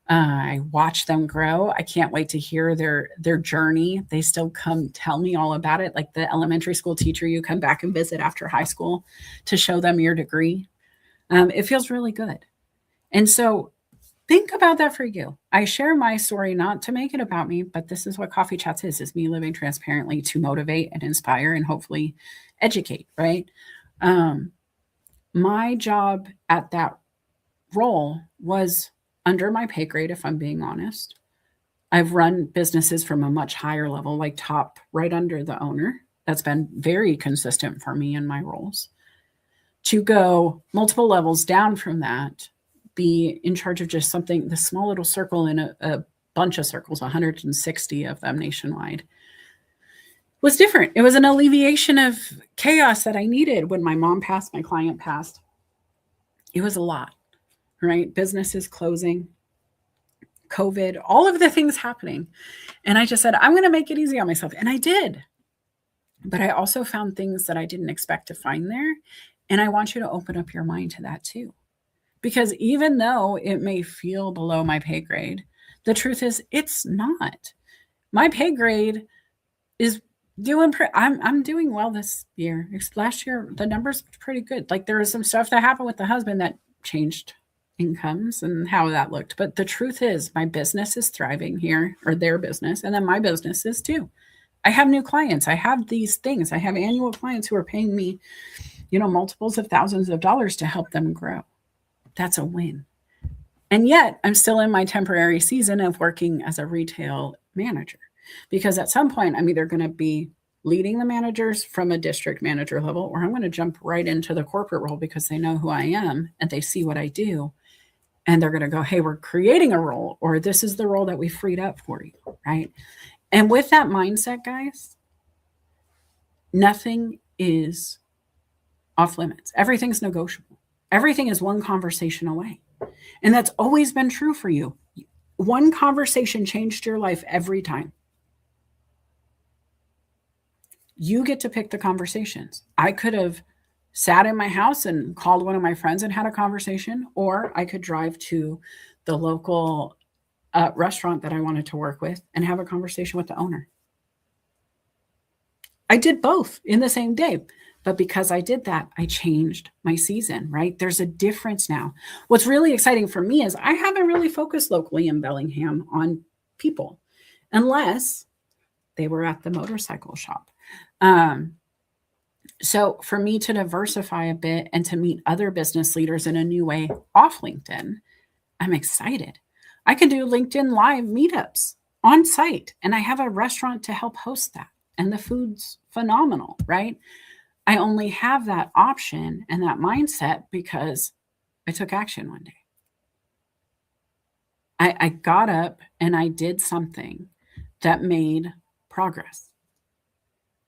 I watch them grow. I can't wait to hear their journey. They still come tell me all about it, like the elementary school teacher you come back and visit after high school to show them your degree. It feels really good. And so think about that for you. I share my story not to make it about me, but this is what Coffee Chats is me living transparently to motivate and inspire and hopefully educate, right? My job at that role was under my pay grade, if I'm being honest. I've run businesses from a much higher level, like top right under the owner. That's been very consistent for me in my roles. To go multiple levels down from that, be in charge of just something, the small little circle in a bunch of circles, 160 of them nationwide, was different. It was an alleviation of chaos that I needed when my mom passed, my client passed. It was a lot, right? Businesses closing, COVID, all of the things happening. And I just said, I'm going to make it easy on myself. And I did. But I also found things that I didn't expect to find there. And I want you to open up your mind to that too. Because even though it may feel below my pay grade, the truth is it's not. My pay grade is doing I'm doing well this year. Last year the numbers were pretty good. Like there was some stuff that happened with the husband that changed incomes and how that looked. But the truth is my business is thriving here, or their business, and then my business is too. I have new clients. I have these things. I have annual clients who are paying me, multiples of thousands of dollars to help them grow. That's a win. And yet I'm still in my temporary season of working as a retail manager, because at some point I'm either going to be leading the managers from a district manager level, or I'm going to jump right into the corporate role because they know who I am and they see what I do. And they're going to go, hey, we're creating a role, or this is the role that we freed up for you, right? And with that mindset, guys, nothing is off limits. Everything's negotiable. Everything is one conversation away. And that's always been true for you. One conversation changed your life every time. You get to pick the conversations. I could have sat in my house and called one of my friends and had a conversation, or I could drive to the local restaurant that I wanted to work with and have a conversation with the owner. I did both in the same day. But because I did that, I changed my season, right? There's a difference now. What's really exciting for me is I haven't really focused locally in Bellingham on people, unless they were at the motorcycle shop. So for me to diversify a bit and to meet other business leaders in a new way off LinkedIn, I'm excited. I can do LinkedIn live meetups on site, and I have a restaurant to help host that. And the food's phenomenal, right? I only have that option and that mindset because I took action one day. I got up and I did something that made progress.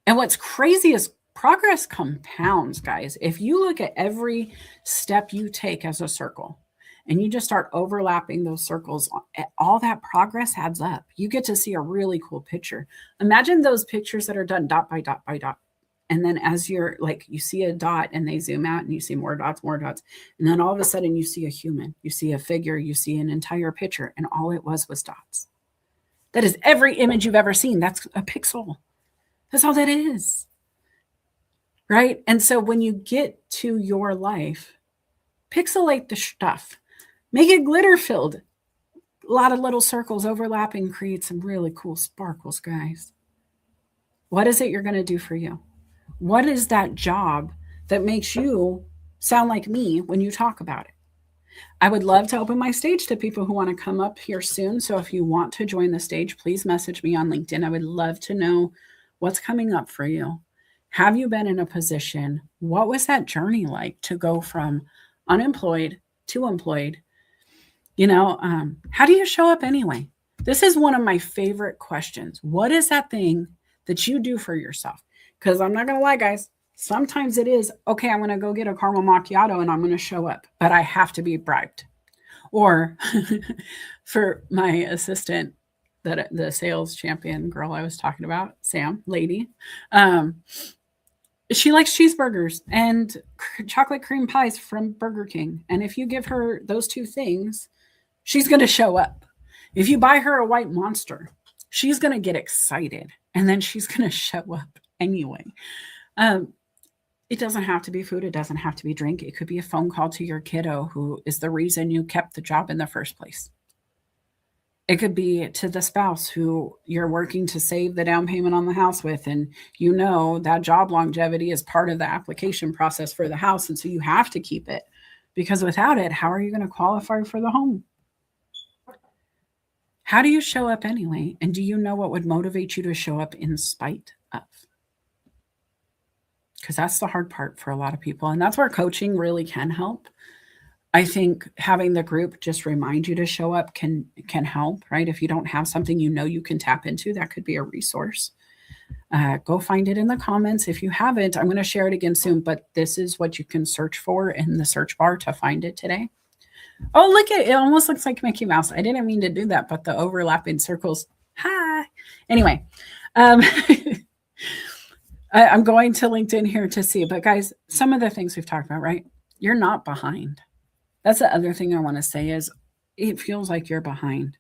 And what's crazy is progress compounds, guys. If you look at every step you take as a circle and you just start overlapping those circles, all that progress adds up. You get to see a really cool picture. Imagine those pictures that are done dot by dot by dot. And then as you're like, you see a dot and they zoom out and you see more dots. And then all of a sudden you see a human, you see a figure, you see an entire picture, and all it was dots. That is every image you've ever seen. That's a pixel. That's all that is. Right? And so when you get to your life, pixelate the stuff, make it glitter filled. A lot of little circles overlapping, create some really cool sparkles, guys. What is it you're going to do for you? What is that job that makes you sound like me when you talk about it? I would love to open my stage to people who want to come up here soon. So if you want to join the stage, please message me on LinkedIn. I would love to know what's coming up for you. Have you been in a position? What was that journey like to go from unemployed to employed? How do you show up anyway? This is one of my favorite questions. What is that thing that you do for yourself? Because I'm not going to lie, guys, Sometimes it is, okay, I'm going to go get a caramel macchiato and I'm going to show up, but I have to be bribed. Or for my assistant, that the sales champion girl I was talking about, Sam, lady, she likes cheeseburgers and chocolate cream pies from Burger King. And if you give her those two things, she's going to show up. If you buy her a white monster, she's going to get excited and then she's going to show up anyway. It doesn't have to be food. It doesn't have to be drink. It could be a phone call to your kiddo who is the reason you kept the job in the first place. It could be to the spouse who you're working to save the down payment on the house with, and you know that job longevity is part of the application process for the house, and so you have to keep it, because without it, how are you going to qualify for the home? How do you show up anyway? And do you know what would motivate you to show up in spite of? Because that's the hard part for a lot of people. And that's where coaching really can help. I think having the group just remind you to show up can help, right? If you don't have something you can tap into, that could be a resource. Go find it in the comments. If you haven't, I'm going to share it again soon, but this is what you can search for in the search bar to find it today. Oh, look at it. It almost looks like Mickey Mouse. I didn't mean to do that, but the overlapping circles. Hi. Anyway, I'm going to LinkedIn here to see, but guys, some of the things we've talked about, right? You're not behind. That's the other thing I want to say is it feels like you're behind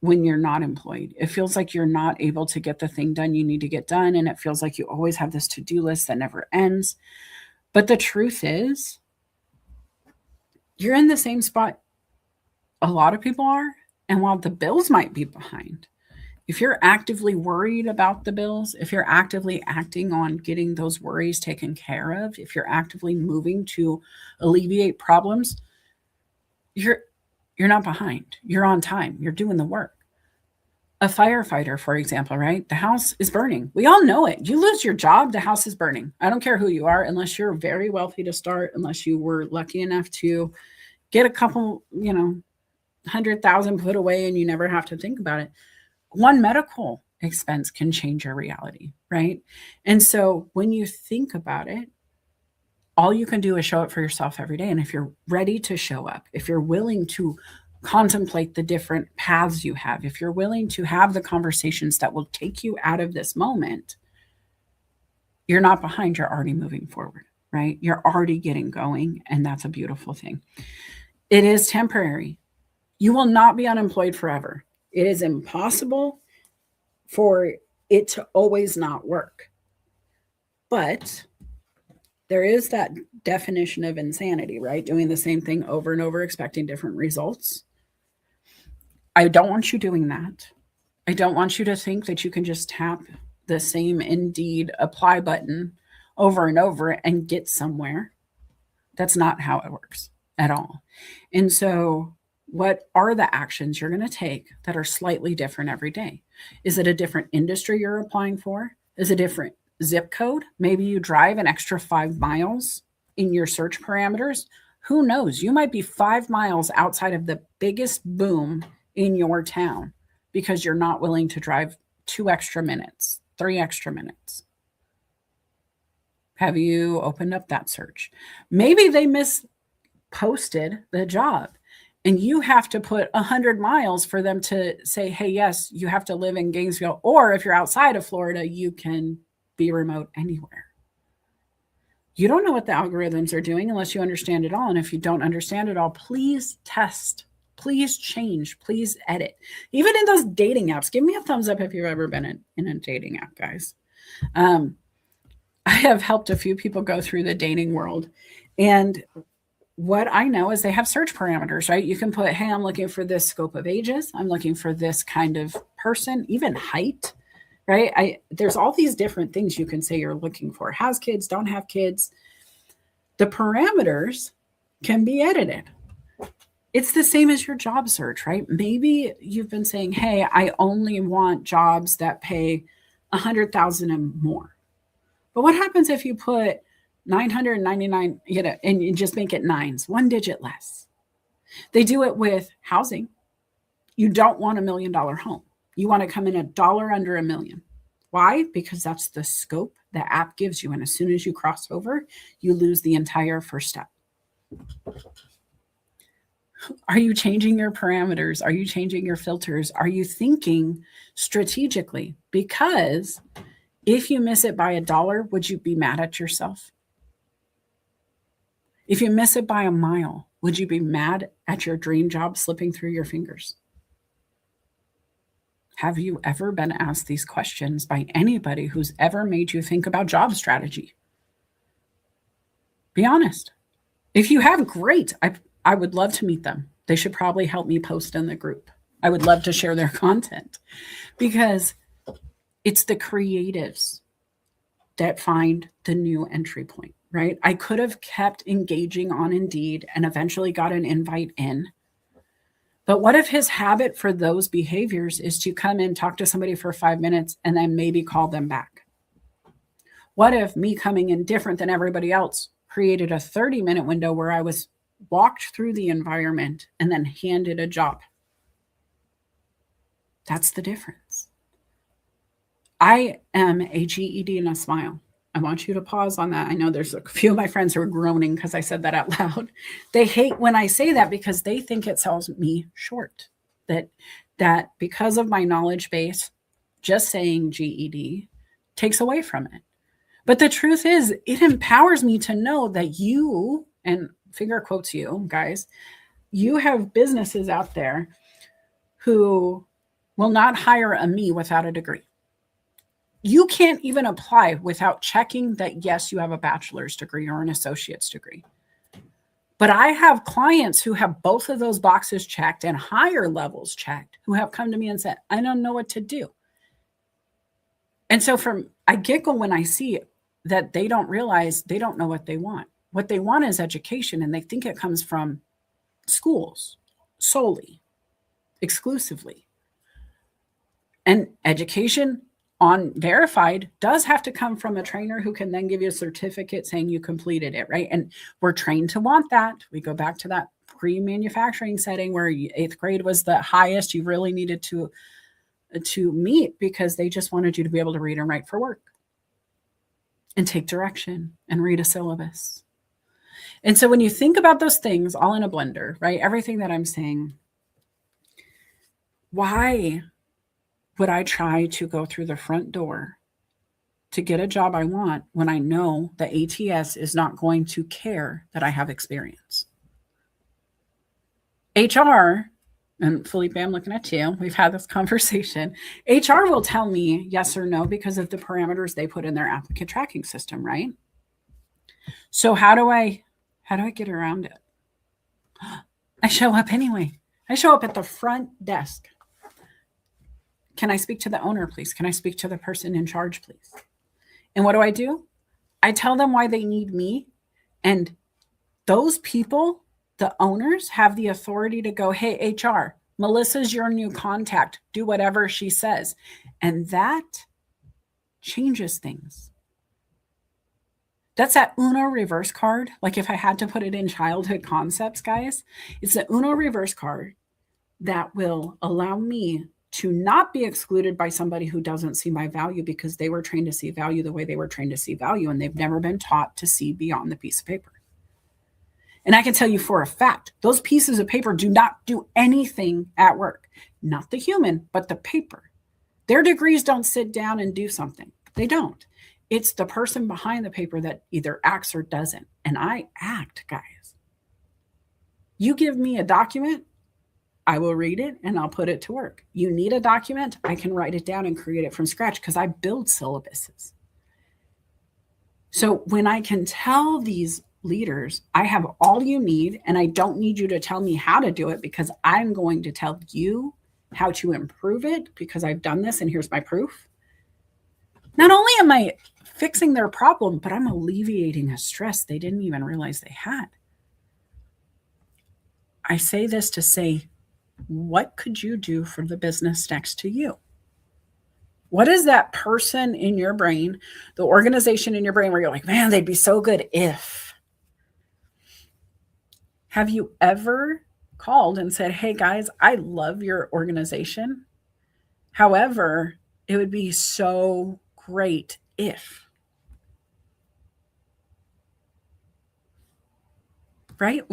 when you're not employed. It feels like you're not able to get the thing done you need to get done. And it feels like you always have this to-do list that never ends. But the truth is, you're in the same spot a lot of people are. And while the bills might be behind, if you're actively worried about the bills, if you're actively acting on getting those worries taken care of, if you're actively moving to alleviate problems, you're not behind. You're on time. You're doing the work. A firefighter, for example, right? The house is burning. We all know it. You lose your job, the house is burning. I don't care who you are, unless you're very wealthy to start, unless you were lucky enough to get a couple, 100,000 put away and you never have to think about it. One medical expense can change your reality, right? And so when you think about it, all you can do is show up for yourself every day. And if you're ready to show up, if you're willing to contemplate the different paths you have, if you're willing to have the conversations that will take you out of this moment, you're not behind, you're already moving forward, right? You're already getting going. And that's a beautiful thing. It is temporary. You will not be unemployed forever. It is impossible for it to always not work. But there is that definition of insanity, right? Doing the same thing over and over, expecting different results. I don't want you doing that. I don't want you to think that you can just tap the same Indeed apply button over and over and get somewhere. That's not how it works at all. And so what are the actions you're going to take that are slightly different every day? Is it a different industry you're applying for? Is it a different zip code? Maybe you drive an extra 5 miles in your search parameters. Who knows? You might be 5 miles outside of the biggest boom in your town because you're not willing to drive 2 extra minutes, 3 extra minutes. Have you opened up that search? Maybe they misposted the job and you have to put 100 miles for them to say, hey, yes, you have to live in Gainesville. Or if you're outside of Florida, you can be remote anywhere. You don't know what the algorithms are doing unless you understand it all. And if you don't understand it all, please test, please change, please edit. Even in those dating apps, give me a thumbs up if you've ever been in a dating app, guys. I have helped a few people go through the dating world. And what I know is they have search parameters, right? You can put, hey, I'm looking for this scope of ages. I'm looking for this kind of person, even height, right? There's all these different things you can say you're looking for. Has kids, don't have kids. The parameters can be edited. It's the same as your job search, right? Maybe you've been saying, hey, I only want jobs that pay 100,000 and more. But what happens if you put 999, and you just make it nines, 1 digit less? They do it with housing. You don't want $1 million home. You want to come in $1 under $1 million. Why? Because that's the scope the app gives you. And as soon as you cross over, you lose the entire first step. Are you changing your parameters? Are you changing your filters? Are you thinking strategically? Because if you miss it by $1, would you be mad at yourself? If you miss it by a mile, would you be mad at your dream job slipping through your fingers? Have you ever been asked these questions by anybody who's ever made you think about job strategy? Be honest. If you have, great. I would love to meet them. They should probably help me post in the group. I would love to share their content because it's the creatives that find the new entry point, right? I could have kept engaging on Indeed and eventually got an invite in. But what if his habit for those behaviors is to come in, talk to somebody for 5 minutes, and then maybe call them back? What if me coming in different than everybody else created a 30-minute window where I was walked through the environment and then handed a job? That's the difference. I am a GED and a smile. I want you to pause on that. I know there's a few of my friends who are groaning because I said that out loud. They hate when I say that because they think it sells me short. That because of my knowledge base, just saying GED takes away from it. But the truth is, it empowers me to know that you, and finger quotes you guys, you have businesses out there who will not hire a me without a degree. You can't even apply without checking that, yes, you have a bachelor's degree or an associate's degree. But I have clients who have both of those boxes checked and higher levels checked who have come to me and said, I don't know what to do. And so I giggle when I see that they don't realize they don't know what they want. What they want is education, and they think it comes from schools solely, exclusively. And education on verified does have to come from a trainer who can then give you a certificate saying you completed it, right? And we're trained to want that. We go back to that pre-manufacturing setting where 8th grade was the highest you really needed to meet because they just wanted you to be able to read and write for work and take direction and read a syllabus. And so when you think about those things all in a blender, right? Everything that I'm saying, why would I try to go through the front door to get a job I want when I know the ATS is not going to care that I have experience? HR, and Felipe, I'm looking at you. We've had this conversation. HR will tell me yes or no because of the parameters they put in their applicant tracking system, right? So how do I get around it? I show up anyway. I show up at the front desk. Can I speak to the owner, please? Can I speak to the person in charge, please? And what do? I tell them why they need me. And those people, the owners, have the authority to go, hey, HR, Melissa's your new contact. Do whatever she says. And that changes things. That's that Uno reverse card. Like if I had to put it in childhood concepts, guys, it's the Uno reverse card that will allow me to not be excluded by somebody who doesn't see my value because they were trained to see value the way they were trained to see value, and they've never been taught to see beyond the piece of paper. And I can tell you for a fact, those pieces of paper do not do anything at work. Not the human, but the paper. Their degrees don't sit down and do something. They don't. It's the person behind the paper that either acts or doesn't. And I act, guys. You give me a document, I will read it and I'll put it to work. You need a document, I can write it down and create it from scratch because I build syllabuses. So when I can tell these leaders, I have all you need and I don't need you to tell me how to do it because I'm going to tell you how to improve it because I've done this and here's my proof. Not only am I fixing their problem, but I'm alleviating a stress they didn't even realize they had. I say this to say, what could you do for the business next to you? What is that person in your brain, the organization in your brain where you're like, man, they'd be so good if? Have you ever called and said, hey guys, I love your organization. However, It would be so great if, right?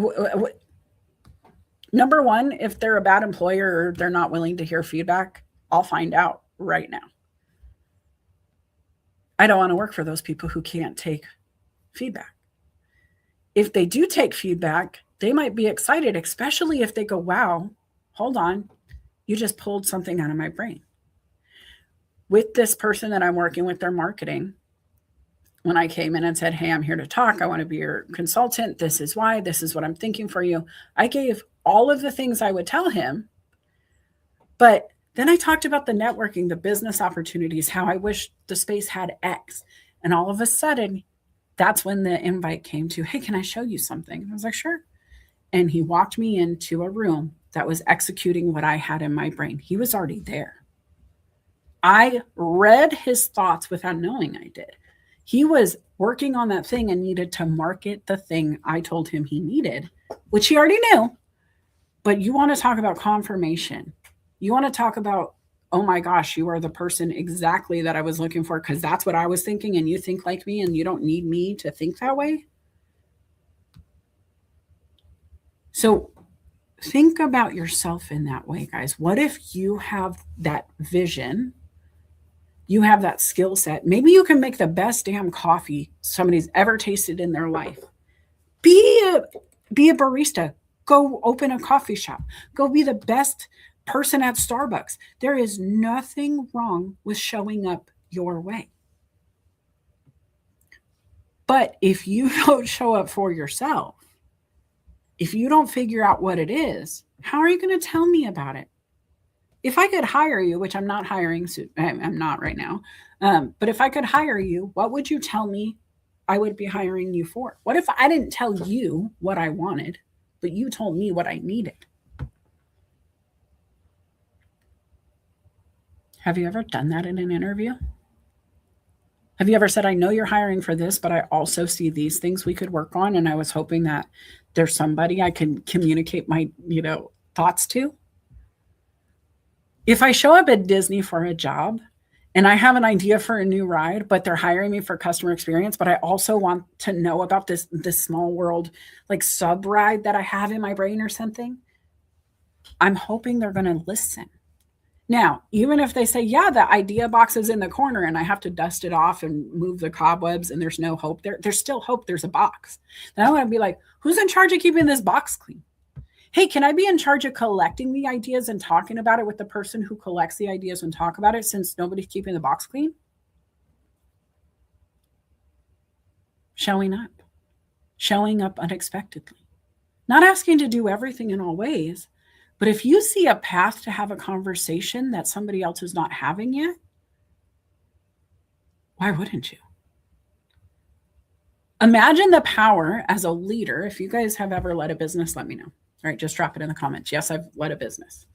Number one, if they're a bad employer or they're not willing to hear feedback, I'll find out right now. I don't want to work for those people who can't take feedback. If they do take feedback, they might be excited, especially if they go, wow, hold on, you just pulled something out of my brain. With this person that I'm working with, their marketing, when I came in and said, hey, I'm here to talk, I want to be your consultant, this is why, this is what I'm thinking for you, I gave all of the things I would tell him. But then I talked about the networking, the business opportunities, how I wish the space had X. And all of a sudden, that's when the invite came to, hey, can I show you something? And I was like, sure. And he walked me into a room that was executing what I had in my brain. He was already there. I read his thoughts without knowing I did. He was working on that thing and needed to market the thing I told him he needed, which he already knew. But you want to talk about confirmation. You want to talk about, oh my gosh, you are the person exactly that I was looking for because that's what I was thinking and you think like me and you don't need me to think that way. So think about yourself in that way, guys. What if you have that vision? You have that skill set. Maybe you can make the best damn coffee somebody's ever tasted in their life. Be a barista. Go open a coffee shop. Go be the best person at Starbucks. There is nothing wrong with showing up your way. But if you don't show up for yourself, if you don't figure out what it is, how are you going to tell me about it? If I could hire you, which I'm not hiring, I'm not right now, but if I could hire you, what would you tell me I would be hiring you for? What if I didn't tell you what I wanted, but you told me what I needed? Have you ever done that in an interview? Have you ever said, I know you're hiring for this, but I also see these things we could work on, and I was hoping that there's somebody I can communicate my, thoughts to? If I show up at Disney for a job and I have an idea for a new ride, but they're hiring me for customer experience, but I also want to know about this small world, like sub ride that I have in my brain or something, I'm hoping they're going to listen. Now, even if they say, yeah, the idea box is in the corner and I have to dust it off and move the cobwebs and there's no hope there, there's still hope there's a box. Then I want to be like, who's in charge of keeping this box clean? Hey, can I be in charge of collecting the ideas and talking about it with the person who collects the ideas and talk about it since nobody's keeping the box clean? Showing up unexpectedly, not asking to do everything in all ways. But if you see a path to have a conversation that somebody else is not having yet, why wouldn't you? Imagine the power as a leader. If you guys have ever led a business, let me know. All right, just drop it in the comments. Yes, I've led a business,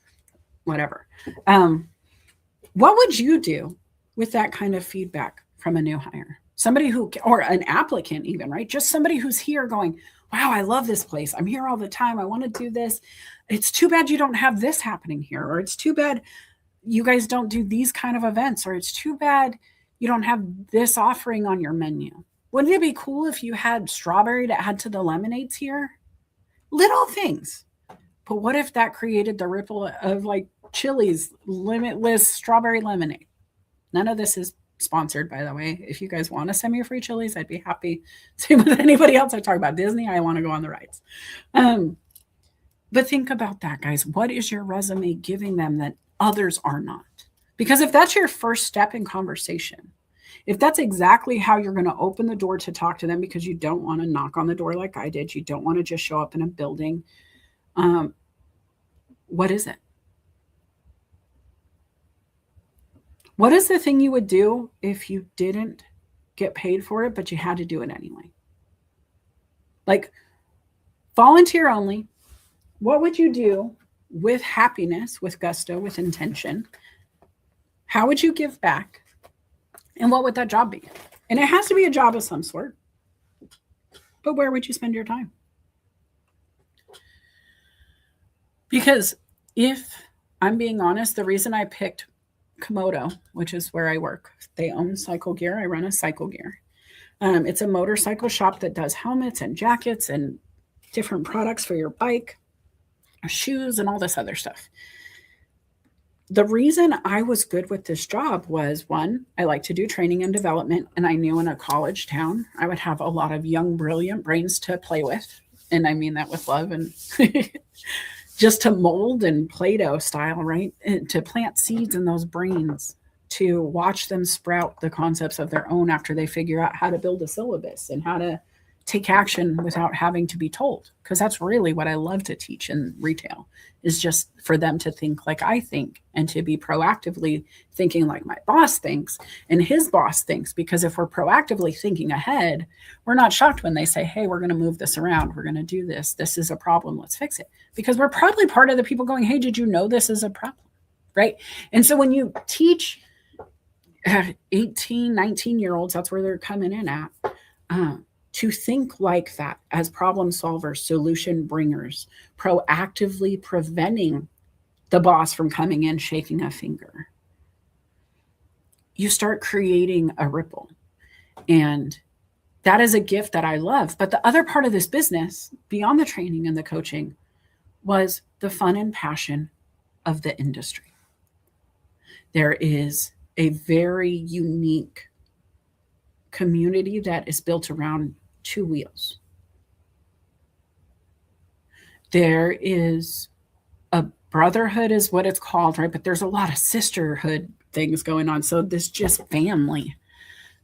whatever. What would you do with that kind of feedback from a new hire? Somebody who, or an applicant even, right? Just somebody who's here going, wow, I love this place. I'm here all the time. I want to do this. It's too bad you don't have this happening here. Or it's too bad you guys don't do these kind of events. Or it's too bad you don't have this offering on your menu. Wouldn't it be cool if you had strawberry to add to the lemonades here? Little things. But what if that created the ripple of like Chili's limitless strawberry lemonade? None of this is sponsored, by the way. If you guys want to send me a free Chili's, I'd be happy. Same with anybody else. I talk about Disney. I want to go on the rides. But think about that, guys. What is your resume giving them that others are not? Because if that's your first step in conversation, if that's exactly how you're going to open the door to talk to them because you don't want to knock on the door like I did, you don't want to just show up in a building, what is it? What is the thing you would do if you didn't get paid for it, but you had to do it anyway? Like volunteer only. What would you do with happiness, with gusto, with intention? How would you give back? And what would that job be? And it has to be a job of some sort. But where would you spend your time? Because if I'm being honest, the reason I picked Komodo, which is where I work. They own Cycle Gear. I run a Cycle Gear. It's a motorcycle shop that does helmets and jackets and different products for your bike, shoes, and all this other stuff. The reason I was good with this job was, one, I like to do training and development, and I knew in a college town I would have a lot of young, brilliant brains to play with. And I mean that with love, and just to mold and Play-Doh style, right? And to plant seeds in those brains, to watch them sprout the concepts of their own after they figure out how to build a syllabus and how to take action without having to be told. Because that's really what I love to teach in retail, is just for them to think like I think and to be proactively thinking like my boss thinks and his boss thinks. Because if we're proactively thinking ahead, we're not shocked when they say, hey, we're going to move this around. We're going to do this. This is a problem. Let's fix it. Because we're probably part of the people going, hey, did you know this is a problem? Right. And so when you teach 18, 19-year-olds, that's where they're coming in at, to think like that as problem solvers, solution bringers, proactively preventing the boss from coming in, shaking a finger. You start creating a ripple. And that is a gift that I love. But the other part of this business, beyond the training and the coaching, was the fun and passion of the industry. There is a very unique community that is built around two wheels. There is a brotherhood is what it's called, right? But there's a lot of sisterhood things going on. So this just family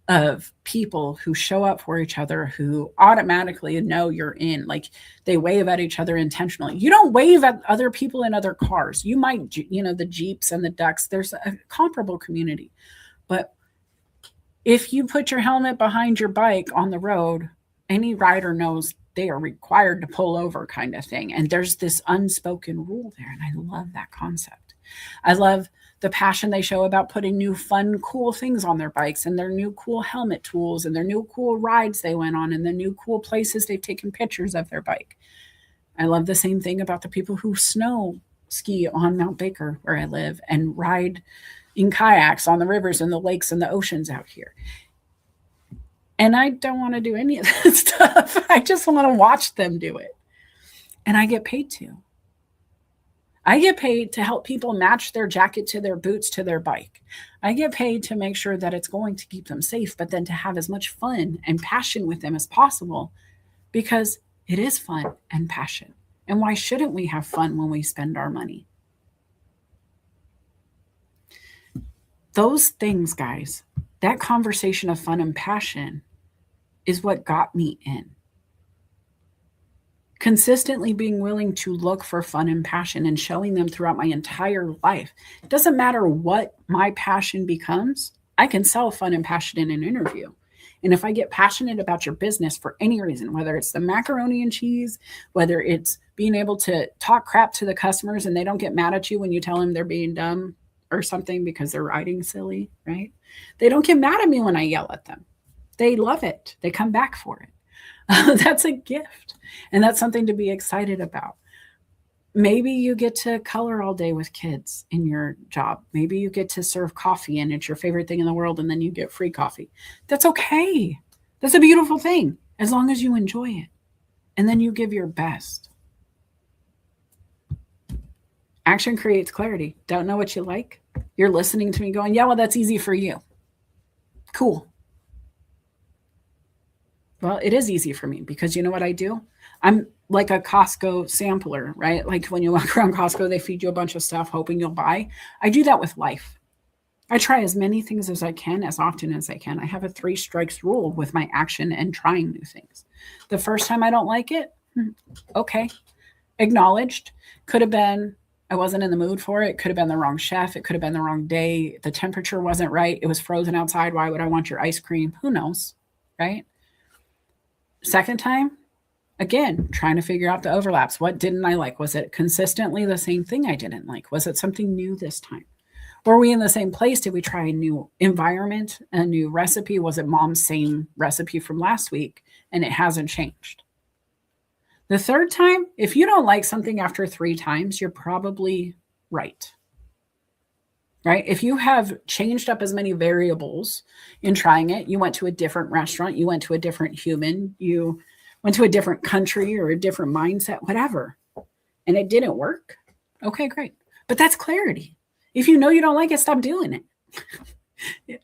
of people who show up for each other, who automatically know you're in, like they wave at each other intentionally. You don't wave at other people in other cars. You might, the Jeeps and the Ducks, there's a comparable community. But if you put your helmet behind your bike on the road, any rider knows they are required to pull over, kind of thing. And there's this unspoken rule there. And I love that concept. I love the passion they show about putting new fun, cool things on their bikes and their new cool helmet tools and their new cool rides they went on and the new cool places they've taken pictures of their bike. I love the same thing about the people who snow ski on Mount Baker, where I live, and ride in kayaks on the rivers and the lakes and the oceans out here. And I don't want to do any of that stuff. I just want to watch them do it. And I get paid to. I get paid to help people match their jacket to their boots to their bike. I get paid to make sure that it's going to keep them safe, but then to have as much fun and passion with them as possible, because it is fun and passion. And why shouldn't we have fun when we spend our money? Those things, guys, that conversation of fun and passion is what got me in. Consistently being willing to look for fun and passion and showing them throughout my entire life. It doesn't matter what my passion becomes. I can sell fun and passion in an interview. And if I get passionate about your business for any reason, whether it's the macaroni and cheese, whether it's being able to talk crap to the customers and they don't get mad at you when you tell them they're being dumb or something because they're riding silly, right? They don't get mad at me when I yell at them. They love it. They come back for it. That's a gift. And that's something to be excited about. Maybe you get to color all day with kids in your job. Maybe you get to serve coffee and it's your favorite thing in the world and then you get free coffee. That's okay. That's a beautiful thing as long as you enjoy it. And then you give your best. Action creates clarity. Don't know what you like? You're listening to me going, yeah, well, that's easy for you. Cool. Well, it is easy for me because you know what I do? I'm like a Costco sampler, right? Like when you walk around Costco, they feed you a bunch of stuff hoping you'll buy. I do that with life. I try as many things as I can, as often as I can. I have a 3 strikes rule with my action and trying new things. The first time I don't like it, okay. Acknowledged. Could have been I wasn't in the mood for it. It could have been the wrong chef. It could have been the wrong day. The temperature wasn't right. It was frozen outside. Why would I want your ice cream? Who knows, right? Second time, again, trying to figure out the overlaps. What didn't I like? Was it consistently the same thing I didn't like? Was it something new this time? Were we in the same place? Did we try a new environment, a new recipe? Was it mom's same recipe from last week and it hasn't changed? The third time, if you don't like something after 3 times, you're probably right. right? If you have changed up as many variables in trying it, you went to a different restaurant, you went to a different human, you went to a different country or a different mindset, whatever, and it didn't work, okay, great. But that's clarity. If you know you don't like it, stop doing it.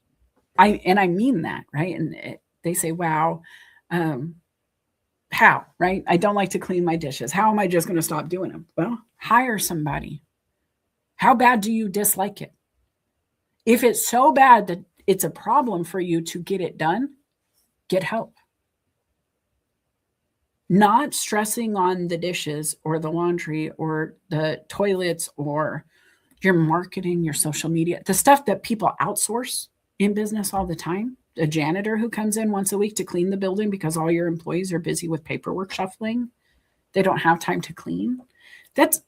I mean that, right? And they say, wow, how, right? I don't like to clean my dishes. How am I just going to stop doing them? Well, hire somebody. How bad do you dislike it? If it's so bad that it's a problem for you to get it done, get help. Not stressing on the dishes or the laundry or the toilets or your marketing, your social media, the stuff that people outsource in business all the time. A janitor who comes in once a week to clean the building because all your employees are busy with paperwork shuffling. They don't have time to clean. That's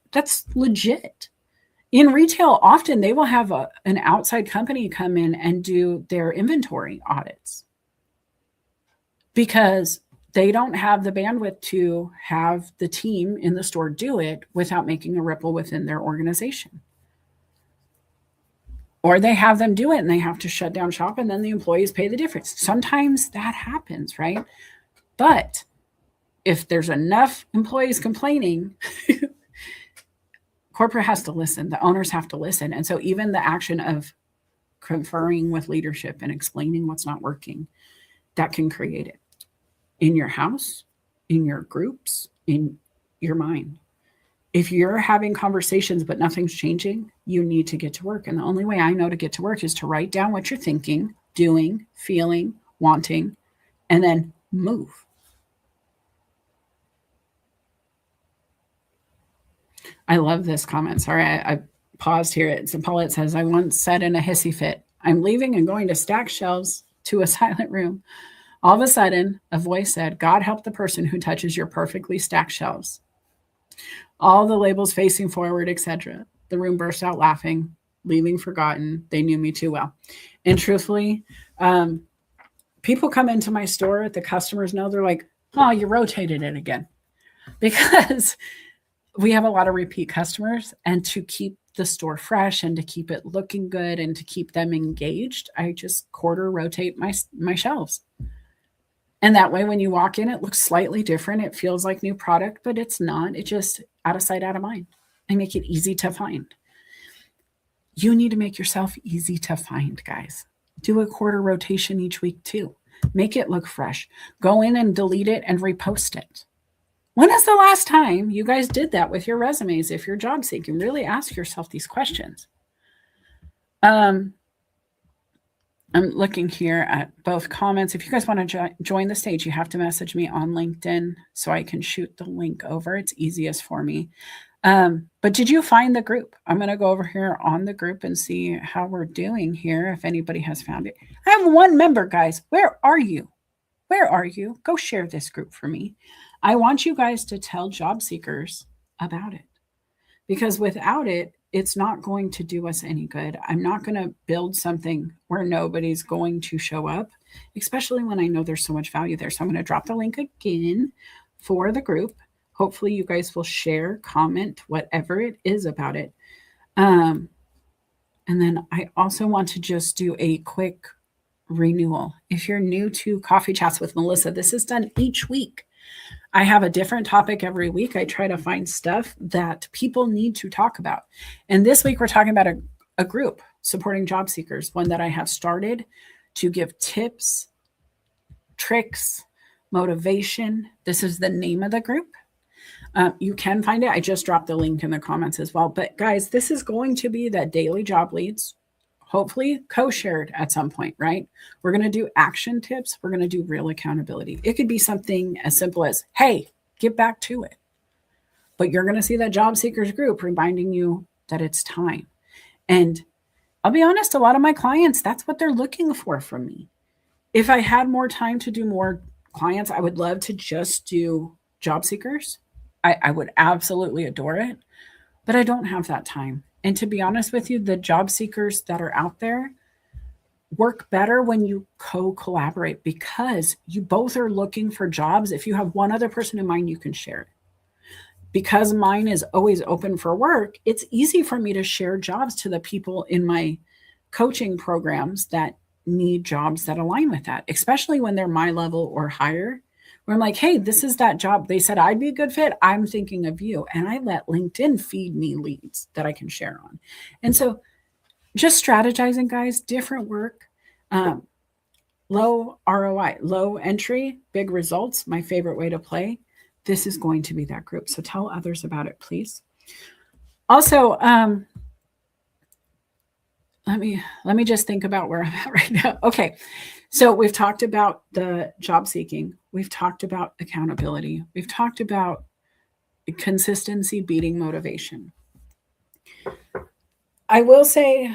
legit. In retail, often they will have an outside company come in and do their inventory audits because they don't have the bandwidth to have the team in the store do it without making a ripple within their organization. Or they have them do it and they have to shut down shop and then the employees pay the difference. Sometimes that happens, right? But if there's enough employees complaining, corporate has to listen. The owners have to listen. And so even the action of conferring with leadership and explaining what's not working, that can create it in your house, in your groups, in your mind. If you're having conversations but nothing's changing, you need to get to work. And the only way I know to get to work is to write down what you're thinking, doing, feeling, wanting, and then move. I love this comment. Sorry, I paused here. It's Paulette says, I once said in a hissy fit, I'm leaving and going to stack shelves to a silent room. All of a sudden, a voice said, God help the person who touches your perfectly stacked shelves. All the labels facing forward, etc. The room burst out laughing, leaving forgotten. They knew me too well. And truthfully, people come into my store, the customers know, they're like, oh, you rotated it again. Because we have a lot of repeat customers, and to keep the store fresh and to keep it looking good and to keep them engaged, I just quarter rotate my shelves. And that way, when you walk in, it looks slightly different. It feels like new product, but it's not. It just out of sight, out of mind. I make it easy to find. You need to make yourself easy to find, guys. Do a quarter rotation each week too. Make it look fresh. Go in and delete it and repost it. When is the last time you guys did that with your resumes? If you're job seeking, really ask yourself these questions. I'm looking here at both comments. If you guys want to join the stage, you have to message me on LinkedIn so I can shoot the link over. It's easiest for me. But did you find the group? I'm going to go over here on the group and see how we're doing here, if anybody has found it. I have one member, guys. Where are you? Where are you? Go share this group for me. I want you guys to tell job seekers about it, because without it, it's not going to do us any good. I'm not going to build something where nobody's going to show up, especially when I know there's so much value there. So I'm going to drop the link again for the group. Hopefully you guys will share, comment, whatever it is about it. And then I also want to just do a quick renewal. If you're new to Coffee Chats with Melissa, this is done each week. I have a different topic every week. I try to find stuff that people need to talk about. And this week we're talking about a group supporting job seekers, one that I have started to give tips, tricks, motivation. This is the name of the group. You can find it. I just dropped the link in the comments as well. But guys, this is going to be that daily job leads, hopefully co-shared at some point, right? We're going to do action tips. We're going to do real accountability. It could be something as simple as, hey, get back to it. But you're going to see that job seekers group reminding you that it's time. And I'll be honest, a lot of my clients, that's what they're looking for from me. If I had more time to do more clients, I would love to just do job seekers. I would absolutely adore it, but I don't have that time. And to be honest with you, the job seekers that are out there work better when you co-collaborate, because you both are looking for jobs. If you have one other person in mind, you can share it. because mine is always open for work, it's easy for me to share jobs to the people in my coaching programs that need jobs that align with that, especially when they're my level or higher, where I'm like, hey, this is that job. They said I'd be a good fit. I'm thinking of you. And I let LinkedIn feed me leads that I can share on. And so just strategizing, guys, different work, low ROI, low entry, big results, my favorite way to play. This is going to be that group. So tell others about it, please. Also, let me just think about where I'm at right now. Okay. So we've talked about the job seeking. We've talked about accountability. We've talked about consistency beating motivation. I will say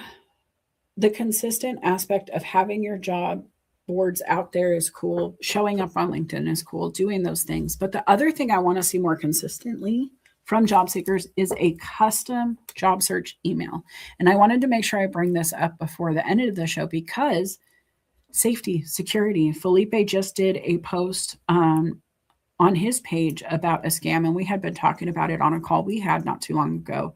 the consistent aspect of having your job boards out there is cool. Showing up on LinkedIn is cool, doing those things. But the other thing I want to see more consistently from job seekers is a custom job search email. And I wanted to make sure I bring this up before the end of the show because safety, security. Felipe just did a post on his page about a scam, and we had been talking about it on a call we had not too long ago,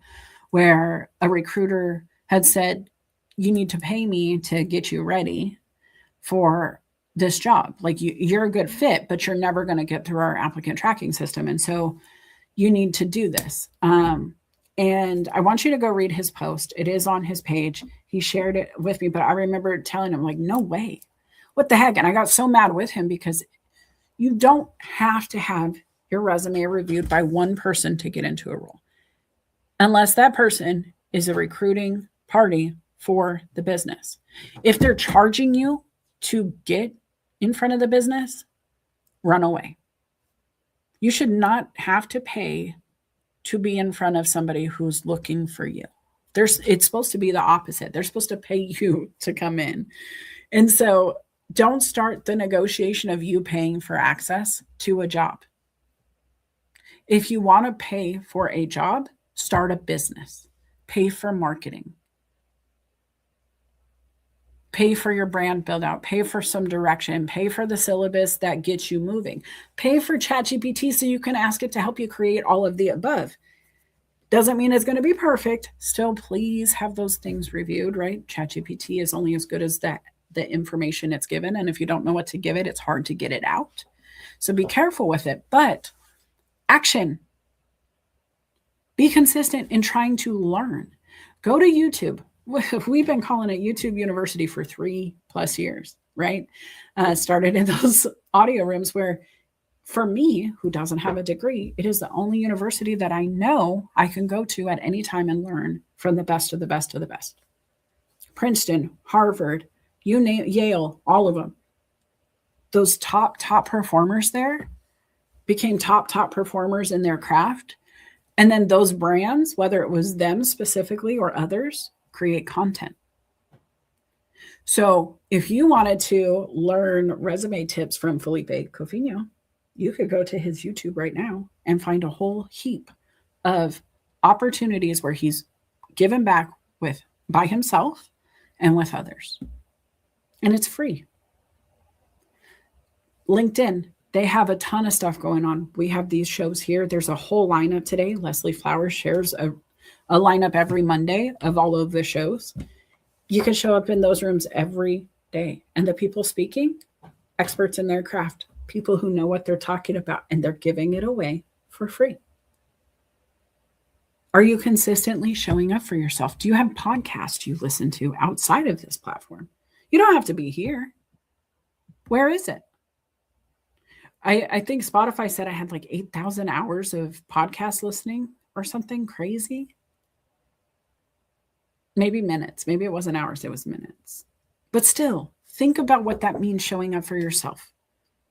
where a recruiter had said, you need to pay me to get you ready for this job. Like you're a good fit, but you're never going to get through our applicant tracking system. And so you need to do this. And I want you to go read his post. It is on his page. He shared it with me, but I remember telling him, like, no way. What the heck? And I got so mad with him because you don't have to have your resume reviewed by one person to get into a role, unless that person is a recruiting party for the business. If they're charging you to get in front of the business, run away. You should not have to pay to be in front of somebody who's looking for you. It's supposed to be the opposite. They're supposed to pay you to come in. And so don't start the negotiation of you paying for access to a job. If you want to pay for a job, start a business. Pay for marketing. Pay for your brand build out, pay for some direction, pay for the syllabus that gets you moving, pay for ChatGPT so you can ask it to help you create all of the above. Doesn't mean it's going to be perfect. Still, please have those things reviewed, right? ChatGPT is only as good as the information it's given. And if you don't know what to give it, it's hard to get it out. So be careful with it. But action. Be consistent in trying to learn. Go to YouTube. We've been calling it YouTube University for 3+ years, right? Started in those audio rooms where, for me, who doesn't have a degree, it is the only university that I know I can go to at any time and learn from the best of the best of the best. Princeton, Harvard, you name Yale, all of them. Those top performers there became top performers in their craft. And then those brands, whether it was them specifically or others, create content. So if you wanted to learn resume tips from Felipe Cofino, you could go to his YouTube right now and find a whole heap of opportunities where he's given back by himself and with others. And it's free. LinkedIn, they have a ton of stuff going on. We have these shows here. There's a whole lineup today. Leslie Flowers shares a lineup every Monday of all of the shows. You can show up in those rooms every day. And the people speaking, experts in their craft, people who know what they're talking about, and they're giving it away for free. Are you consistently showing up for yourself? Do you have podcasts you listen to outside of this platform? You don't have to be here. Where is it? I think Spotify said I had like 8,000 hours of podcast listening or something crazy. Maybe minutes. Maybe it wasn't hours, it was minutes. But still, think about what that means showing up for yourself.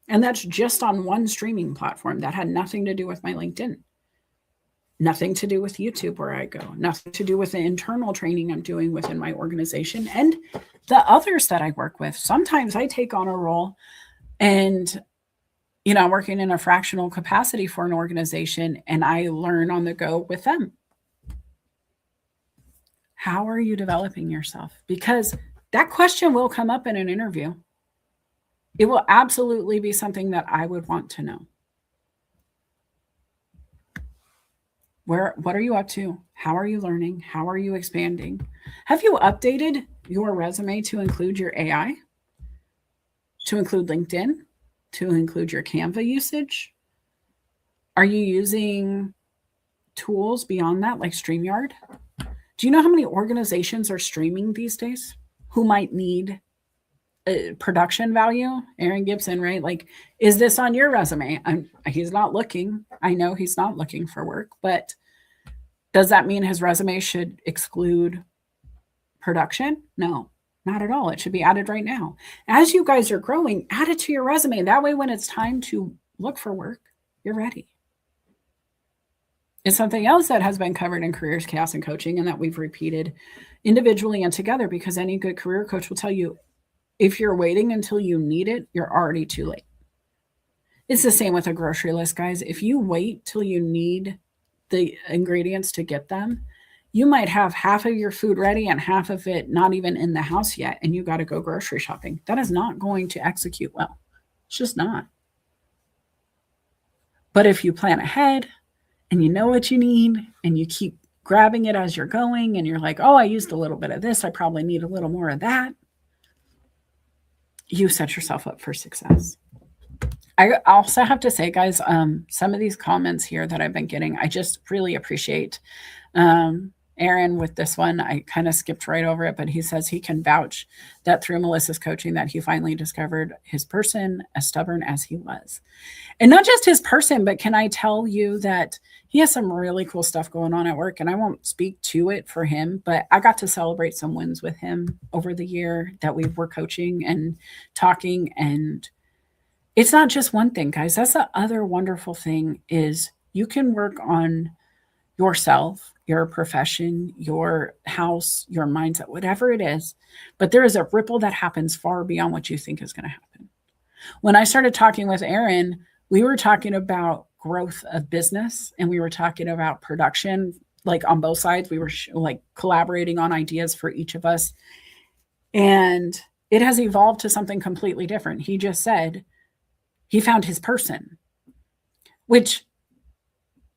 And that's just on one streaming platform. That had nothing to do with my LinkedIn. Nothing to do with YouTube where I go. Nothing to do with the internal training I'm doing within my organization and the others that I work with. Sometimes I take on a role and, I'm working in a fractional capacity for an organization and I learn on the go with them. How are you developing yourself? Because that question will come up in an interview. It will absolutely be something that I would want to know. What are you up to? How are you learning? How are you expanding? Have you updated your resume to include your AI, to include LinkedIn, to include your Canva usage? Are you using tools beyond that, like StreamYard? Do you know how many organizations are streaming these days who might need production value? Aaron Gibson, right? Like, is this on your resume? He's not looking. I know he's not looking for work, but does that mean his resume should exclude production? No, not at all. It should be added right now. As you guys are growing, add it to your resume. That way, when it's time to look for work, you're ready. It's something else that has been covered in Careers, Chaos, and Coaching, and that we've repeated individually and together, because any good career coach will tell you, if you're waiting until you need it, you're already too late. It's the same with a grocery list, guys. If you wait till you need the ingredients to get them, you might have half of your food ready and half of it not even in the house yet, and you got to go grocery shopping. That is not going to execute well. It's just not. But if you plan ahead and you know what you need and you keep grabbing it as you're going, and you're like, oh, I used a little bit of this, I probably need a little more of that, you set yourself up for success. I also have to say, guys, some of these comments here that I've been getting, I just really appreciate. Aaron, with this one, I kind of skipped right over it, but he says he can vouch that through Melissa's coaching that he finally discovered his person, as stubborn as he was. And not just his person, but can I tell you that he has some really cool stuff going on at work, and I won't speak to it for him, but I got to celebrate some wins with him over the year that we were coaching and talking. And it's not just one thing, guys. That's the other wonderful thing, is you can work on yourself, your profession, your house, your mindset, whatever it is, but there is a ripple that happens far beyond what you think is going to happen. When I started talking with Aaron, we were talking about growth of business, and we were talking about production, like on both sides. We were like collaborating on ideas for each of us. And it has evolved to something completely different. He just said he found his person, which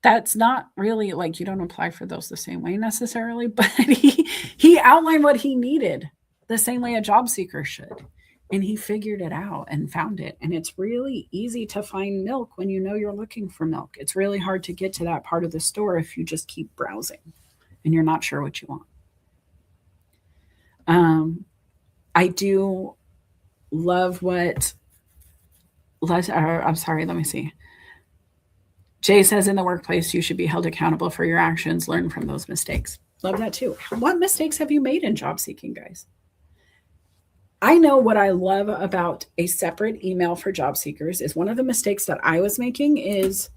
that's not really like, you don't apply for those the same way necessarily, but he outlined what he needed the same way a job seeker should. And he figured it out and found it. And it's really easy to find milk when you know you're looking for milk. It's really hard to get to that part of the store if you just keep browsing and you're not sure what you want. I do love what, I'm sorry, let me see. Jay says, in the workplace, you should be held accountable for your actions. Learn from those mistakes. Love that too. What mistakes have you made in job seeking, guys? I know what I love about a separate email for job seekers is, one of the mistakes that I was making is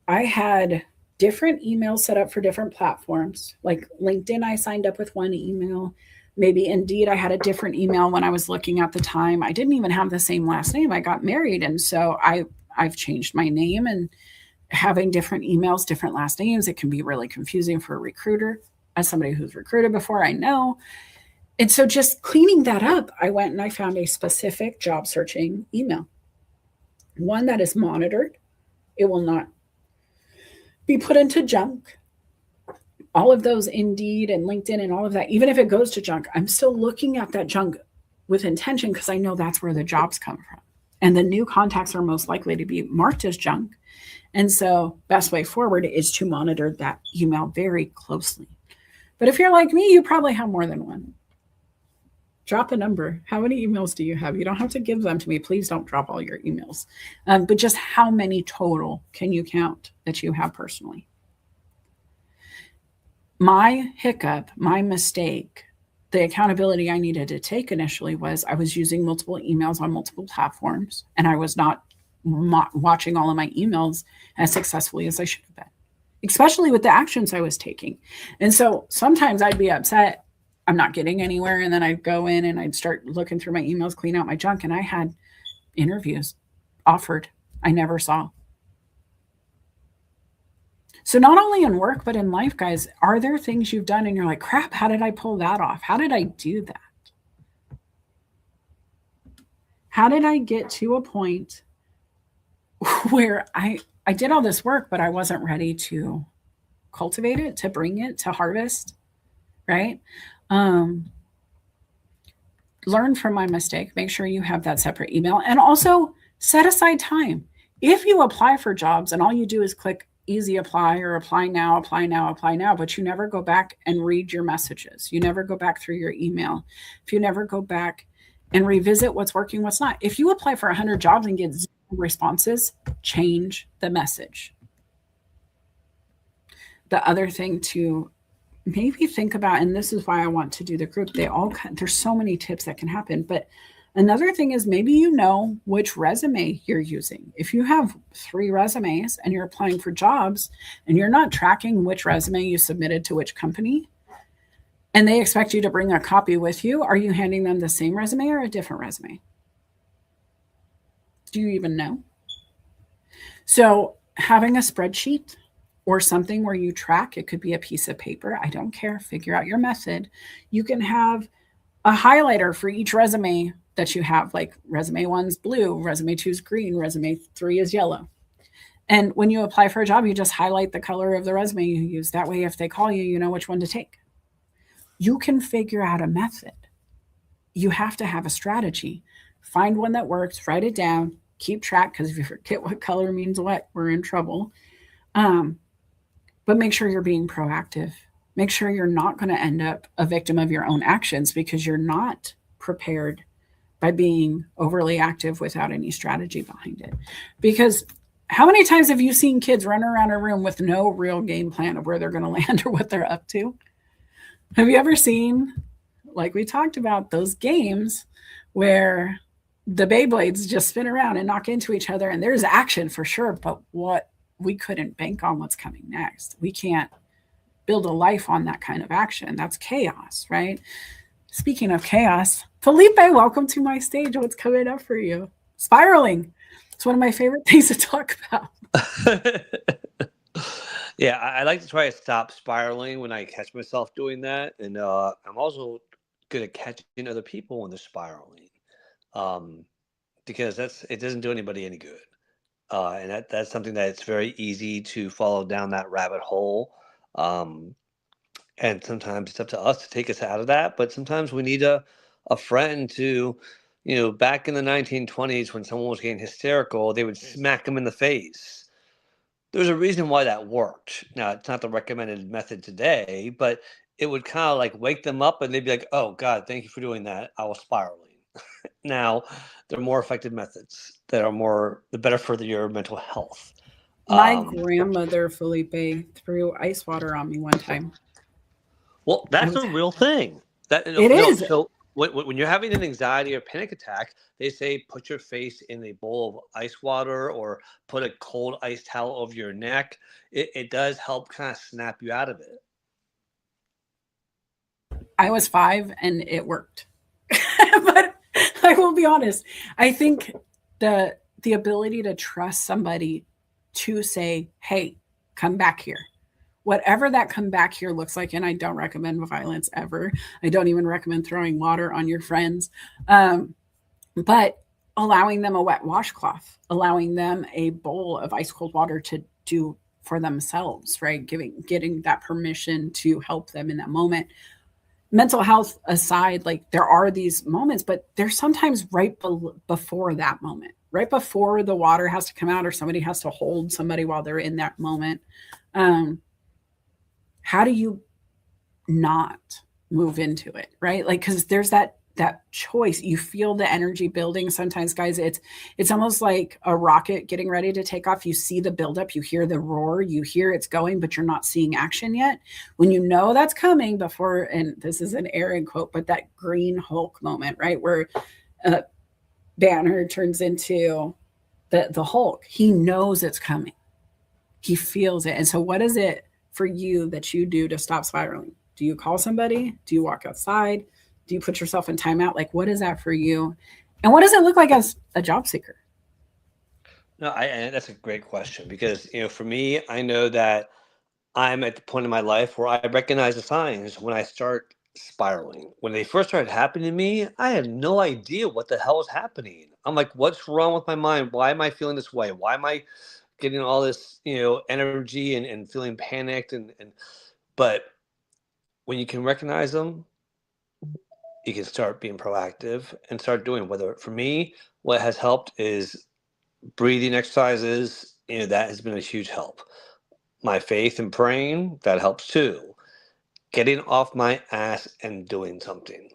I had different emails set up for different platforms. Like LinkedIn, I signed up with one email. Maybe Indeed, I had a different email when I was looking at the time. I didn't even have the same last name. I got married. And so I've changed my name, and having different emails, different last names, it can be really confusing for a recruiter. As somebody who's recruited before, I know. And so just cleaning that up, I went and I found a specific job searching email, one that is monitored. It will not be put into junk. All of those, Indeed and LinkedIn and all of that, even if it goes to junk, I'm still looking at that junk with intention, because I know that's where the jobs come from. And the new contacts are most likely to be marked as junk. And so best way forward is to monitor that email very closely. But if you're like me, you probably have more than one. Drop a number. How many emails do you have? You don't have to give them to me. Please don't drop all your emails. But just how many total can you count that you have personally? My hiccup, my mistake, the accountability I needed to take initially was I was using multiple emails on multiple platforms, and I was not watching all of my emails as successfully as I should have been, especially with the actions I was taking. And so sometimes I'd be upset I'm not getting anywhere, and then I'd go in and I'd start looking through my emails, clean out my junk, and I had interviews offered I never saw. So not only in work, but in life, guys, are there things you've done and you're like, crap, how did I pull that off? How did I do that? How did I get to a point where I did all this work, but I wasn't ready to cultivate it, to bring it, to harvest, right? Learn from my mistake. Make sure you have that separate email, and also set aside time. If you apply for jobs and all you do is click easy apply or apply now, apply now, apply now, but you never go back and read your messages, you never go back through your email, if you never go back and revisit what's working, what's not. If you apply for 100 jobs and get 0 responses, change the message. The other thing to maybe think about, and this is why I want to do the group, there's so many tips that can happen, but another thing is maybe you know which resume you're using. If you have 3 resumes and you're applying for jobs and you're not tracking which resume you submitted to which company, and they expect you to bring a copy with you, are you handing them the same resume or a different resume? Do you even know? So having a spreadsheet or something where you track, it could be a piece of paper, I don't care, figure out your method. You can have a highlighter for each resume that you have, like resume 1's blue, resume 2's green, resume 3 is yellow. And when you apply for a job, you just highlight the color of the resume you use. That way, if they call you, you know which one to take. You can figure out a method. You have to have a strategy. Find one that works, write it down, keep track, because if you forget what color means what, we're in trouble. But make sure you're being proactive. Make sure you're not going to end up a victim of your own actions because you're not prepared by being overly active without any strategy behind it. Because how many times have you seen kids run around a room with no real game plan of where they're going to land or what they're up to? Have you ever seen, like we talked about, those games where the Beyblades just spin around and knock into each other and there's action for sure, but we couldn't bank on what's coming next. We can't build a life on that kind of action. That's chaos, right? Speaking of chaos, Felipe, welcome to my stage. What's coming up for you? Spiraling. It's one of my favorite things to talk about. Yeah, I like to try to stop spiraling when I catch myself doing that. And I'm also good at catching other people when they're spiraling, because it doesn't do anybody any good. And that's something that it's very easy to follow down that rabbit hole. And sometimes it's up to us to take us out of that. But sometimes we need a friend to, back in the 1920s when someone was getting hysterical, they would smack them in the face. There's a reason why that worked. Now, it's not the recommended method today, but it would kind of like wake them up and they'd be like, oh, God, thank you for doing that. I was spiraling. Now, there are more effective methods that are the better for your mental health. My grandmother, Felipe, threw ice water on me one time. Well, that's a real thing. It is. So when you're having an anxiety or panic attack, they say put your face in a bowl of ice water or put a cold ice towel over your neck. It does help kind of snap you out of it. I was 5 and it worked. But I will be honest. I think the ability to trust somebody to say, hey, come back here. Whatever that come back here looks like, and I don't recommend violence ever. I don't even recommend throwing water on your friends. But allowing them a wet washcloth, allowing them a bowl of ice cold water to do for themselves, right? Getting that permission to help them in that moment. Mental health aside, like there are these moments, but they're sometimes right before that moment, right before the water has to come out or somebody has to hold somebody while they're in that moment. How do you not move into it, right? Like, because there's that choice. You feel the energy building. Sometimes, guys, it's almost like a rocket getting ready to take off. You see the buildup, you hear the roar, you hear it's going, but you're not seeing action yet. When you know that's coming before, and this is an Aaron quote, but that green Hulk moment, right? Where Banner turns into the Hulk. He knows it's coming. He feels it. And so what is it for you that you do to stop spiraling? Do you call somebody? Do you walk outside? Do you put yourself in timeout? Like, what is that for you? And what does it look like as a job seeker? No, and that's a great question because, for me, I know that I'm at the point in my life where I recognize the signs when I start spiraling. When they first started happening to me, I had no idea what the hell was happening. I'm like, what's wrong with my mind? Why am I feeling this way? Why am I getting all this, energy and feeling panicked but when you can recognize them, you can start being proactive and start doing. Whether for me, what has helped is breathing exercises. That has been a huge help. My faith and praying, that helps too. Getting off my ass and doing something.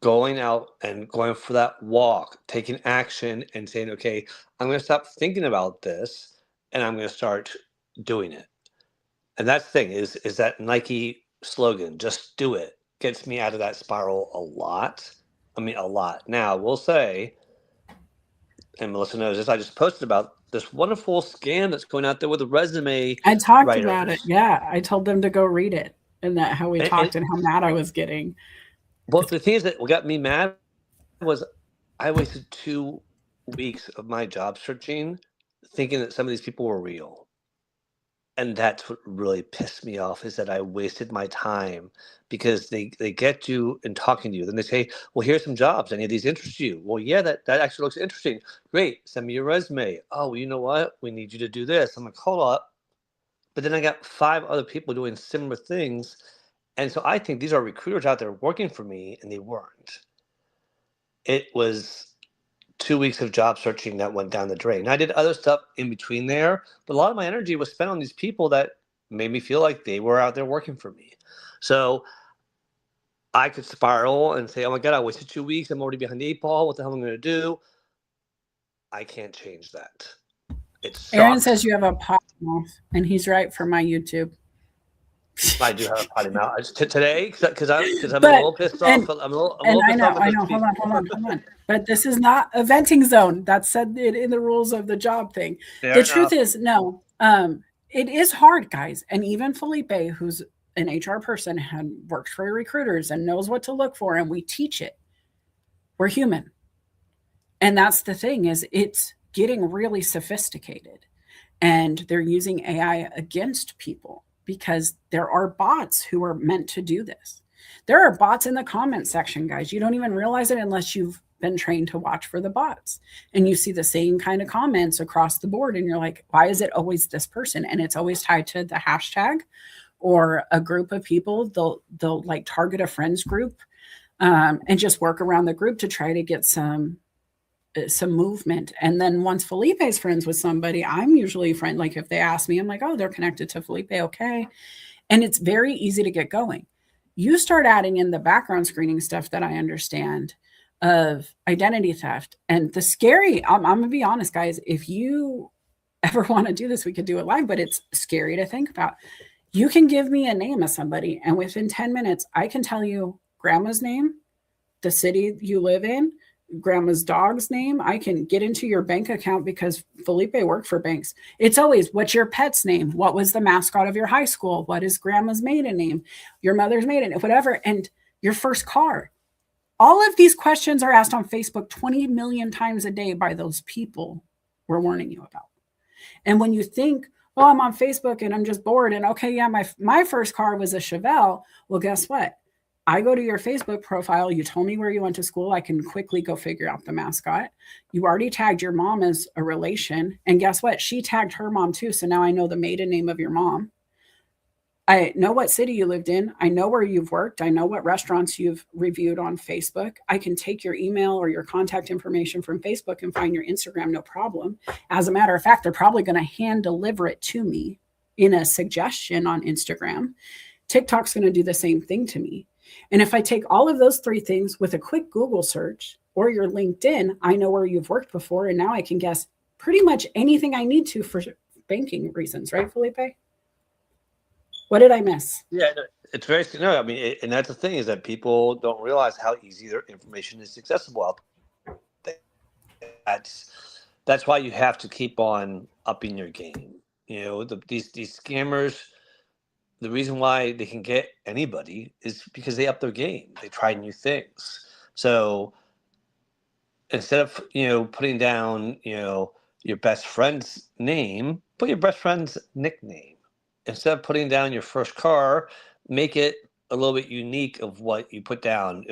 Going out and going for that walk, taking action and saying, okay, I'm going to stop thinking about this and I'm going to start doing it. And that's the thing is that Nike slogan, just do it, gets me out of that spiral a lot. I mean, a lot. Now, we'll say, and Melissa knows this, I just posted about this wonderful scam that's going out there with the resume I talked about it. writers. Yeah. I told them to go read it, and that how we And talked and how mad I was getting. well, the thing is that what got me mad was I wasted 2 weeks of my job searching thinking that some of these people were real. And that's what really pissed me off, is that I wasted my time because they get you and talking to you. Then they say, well, here's some jobs. Any of these interest you? Well, yeah, that actually looks interesting. Great. Send me your resume. Oh, well, you know what? We need you to do this. I'm like, hold up. But then I got 5 other people doing similar things. And so I think these are recruiters out there working for me, and they weren't. It was 2 weeks of job searching that went down the drain. I did other stuff in between there, but a lot of my energy was spent on these people that made me feel like they were out there working for me. So I could spiral and say, oh my God, I wasted 2 weeks. I'm already behind the 8 ball. What the hell am I going to do? I can't change that. It Aaron sucks. says you have a potty mouth, and he's right for my YouTube. I do have a potty mouth today because I'm a But little pissed off. I'm a little pissed off. I know. Hold on. But this is not a venting zone. That's said in the rules of the job thing. Fair The enough. truth is, no. It is hard, guys. And even Felipe, who's an HR person, had worked for recruiters and knows what to look for, and we teach it. We're human. And that's the thing, is it's getting really sophisticated. And they're using AI against people because there are bots who are meant to do this. There are bots in the comment section, guys. You don't even realize it unless you've been trained to watch for the bots. And you see the same kind of comments across the board. And you're like, why is it always this person? And it's always tied to the hashtag or a group of people. They'll like target a friends group and just work around the group to try to get some movement. And then once Felipe's friends with somebody, I'm usually friend. Like if they ask me, I'm like, oh, they're connected to Felipe. Okay. And it's very easy to get going. You start adding in the background screening stuff that I understand of identity theft and the scary, I'm going to be honest, guys, if you ever want to do this, we could do it live, but it's scary to think about. You can give me a name of somebody, and within 10 minutes, I can tell you grandma's name, the city you live in, grandma's dog's name. I can get into your bank account because Felipe worked for banks. It's always, what's your pet's name? What was the mascot of your high school? What is grandma's maiden name? Your mother's maiden name, whatever. And your first car. All of these questions are asked on Facebook 20 million times a day by those people we're warning you about. And when you think, oh, I'm on Facebook and I'm just bored, and okay, yeah, my first car was a Chevelle. Well, guess what? I go to your Facebook profile. You told me where you went to school. I can quickly go figure out the mascot. You already tagged your mom as a relation. And guess what? She tagged her mom too. So now I know the maiden name of your mom. I know what city you lived in. I know where you've worked. I know what restaurants you've reviewed on Facebook. I can take your email or your contact information from Facebook and find your Instagram, no problem. As a matter of fact, they're probably going to hand deliver it to me in a suggestion on Instagram. TikTok's going to do the same thing to me. And if I take all of those 3 things with a quick Google search or your LinkedIn, I know where you've worked before. And now I can guess pretty much anything I need to for banking reasons, right, Felipe? What did I miss? Yeah, it's very, no, I mean, and that's the thing, is that people don't realize how easy their information is accessible out there. That's why you have to keep on upping your game. These scammers, the reason why they can get anybody is because they up their game. They try new things. So instead of, putting down, your best friend's name, put your best friend's nickname. Instead of putting down your first car, make it a little bit unique of what you put down.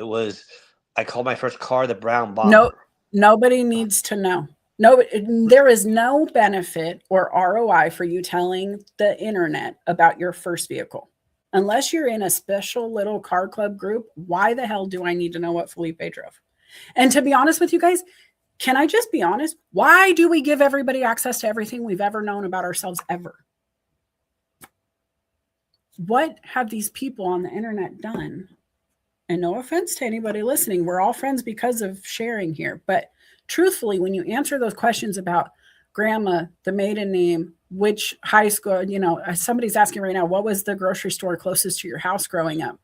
I called my first car the Brown Bomber. No, nobody needs to know. No, there is no benefit or ROI for you telling the internet about your first vehicle. Unless you're in a special little car club group, why the hell do I need to know what Felipe drove? And to be honest with you guys, can I just be honest? Why do we give everybody access to everything we've ever known about ourselves ever? What have these people on the internet done? And no offense to anybody listening, we're all friends because of sharing here. But truthfully, when you answer those questions about grandma, the maiden name, which high school, somebody's asking right now, what was the grocery store closest to your house growing up?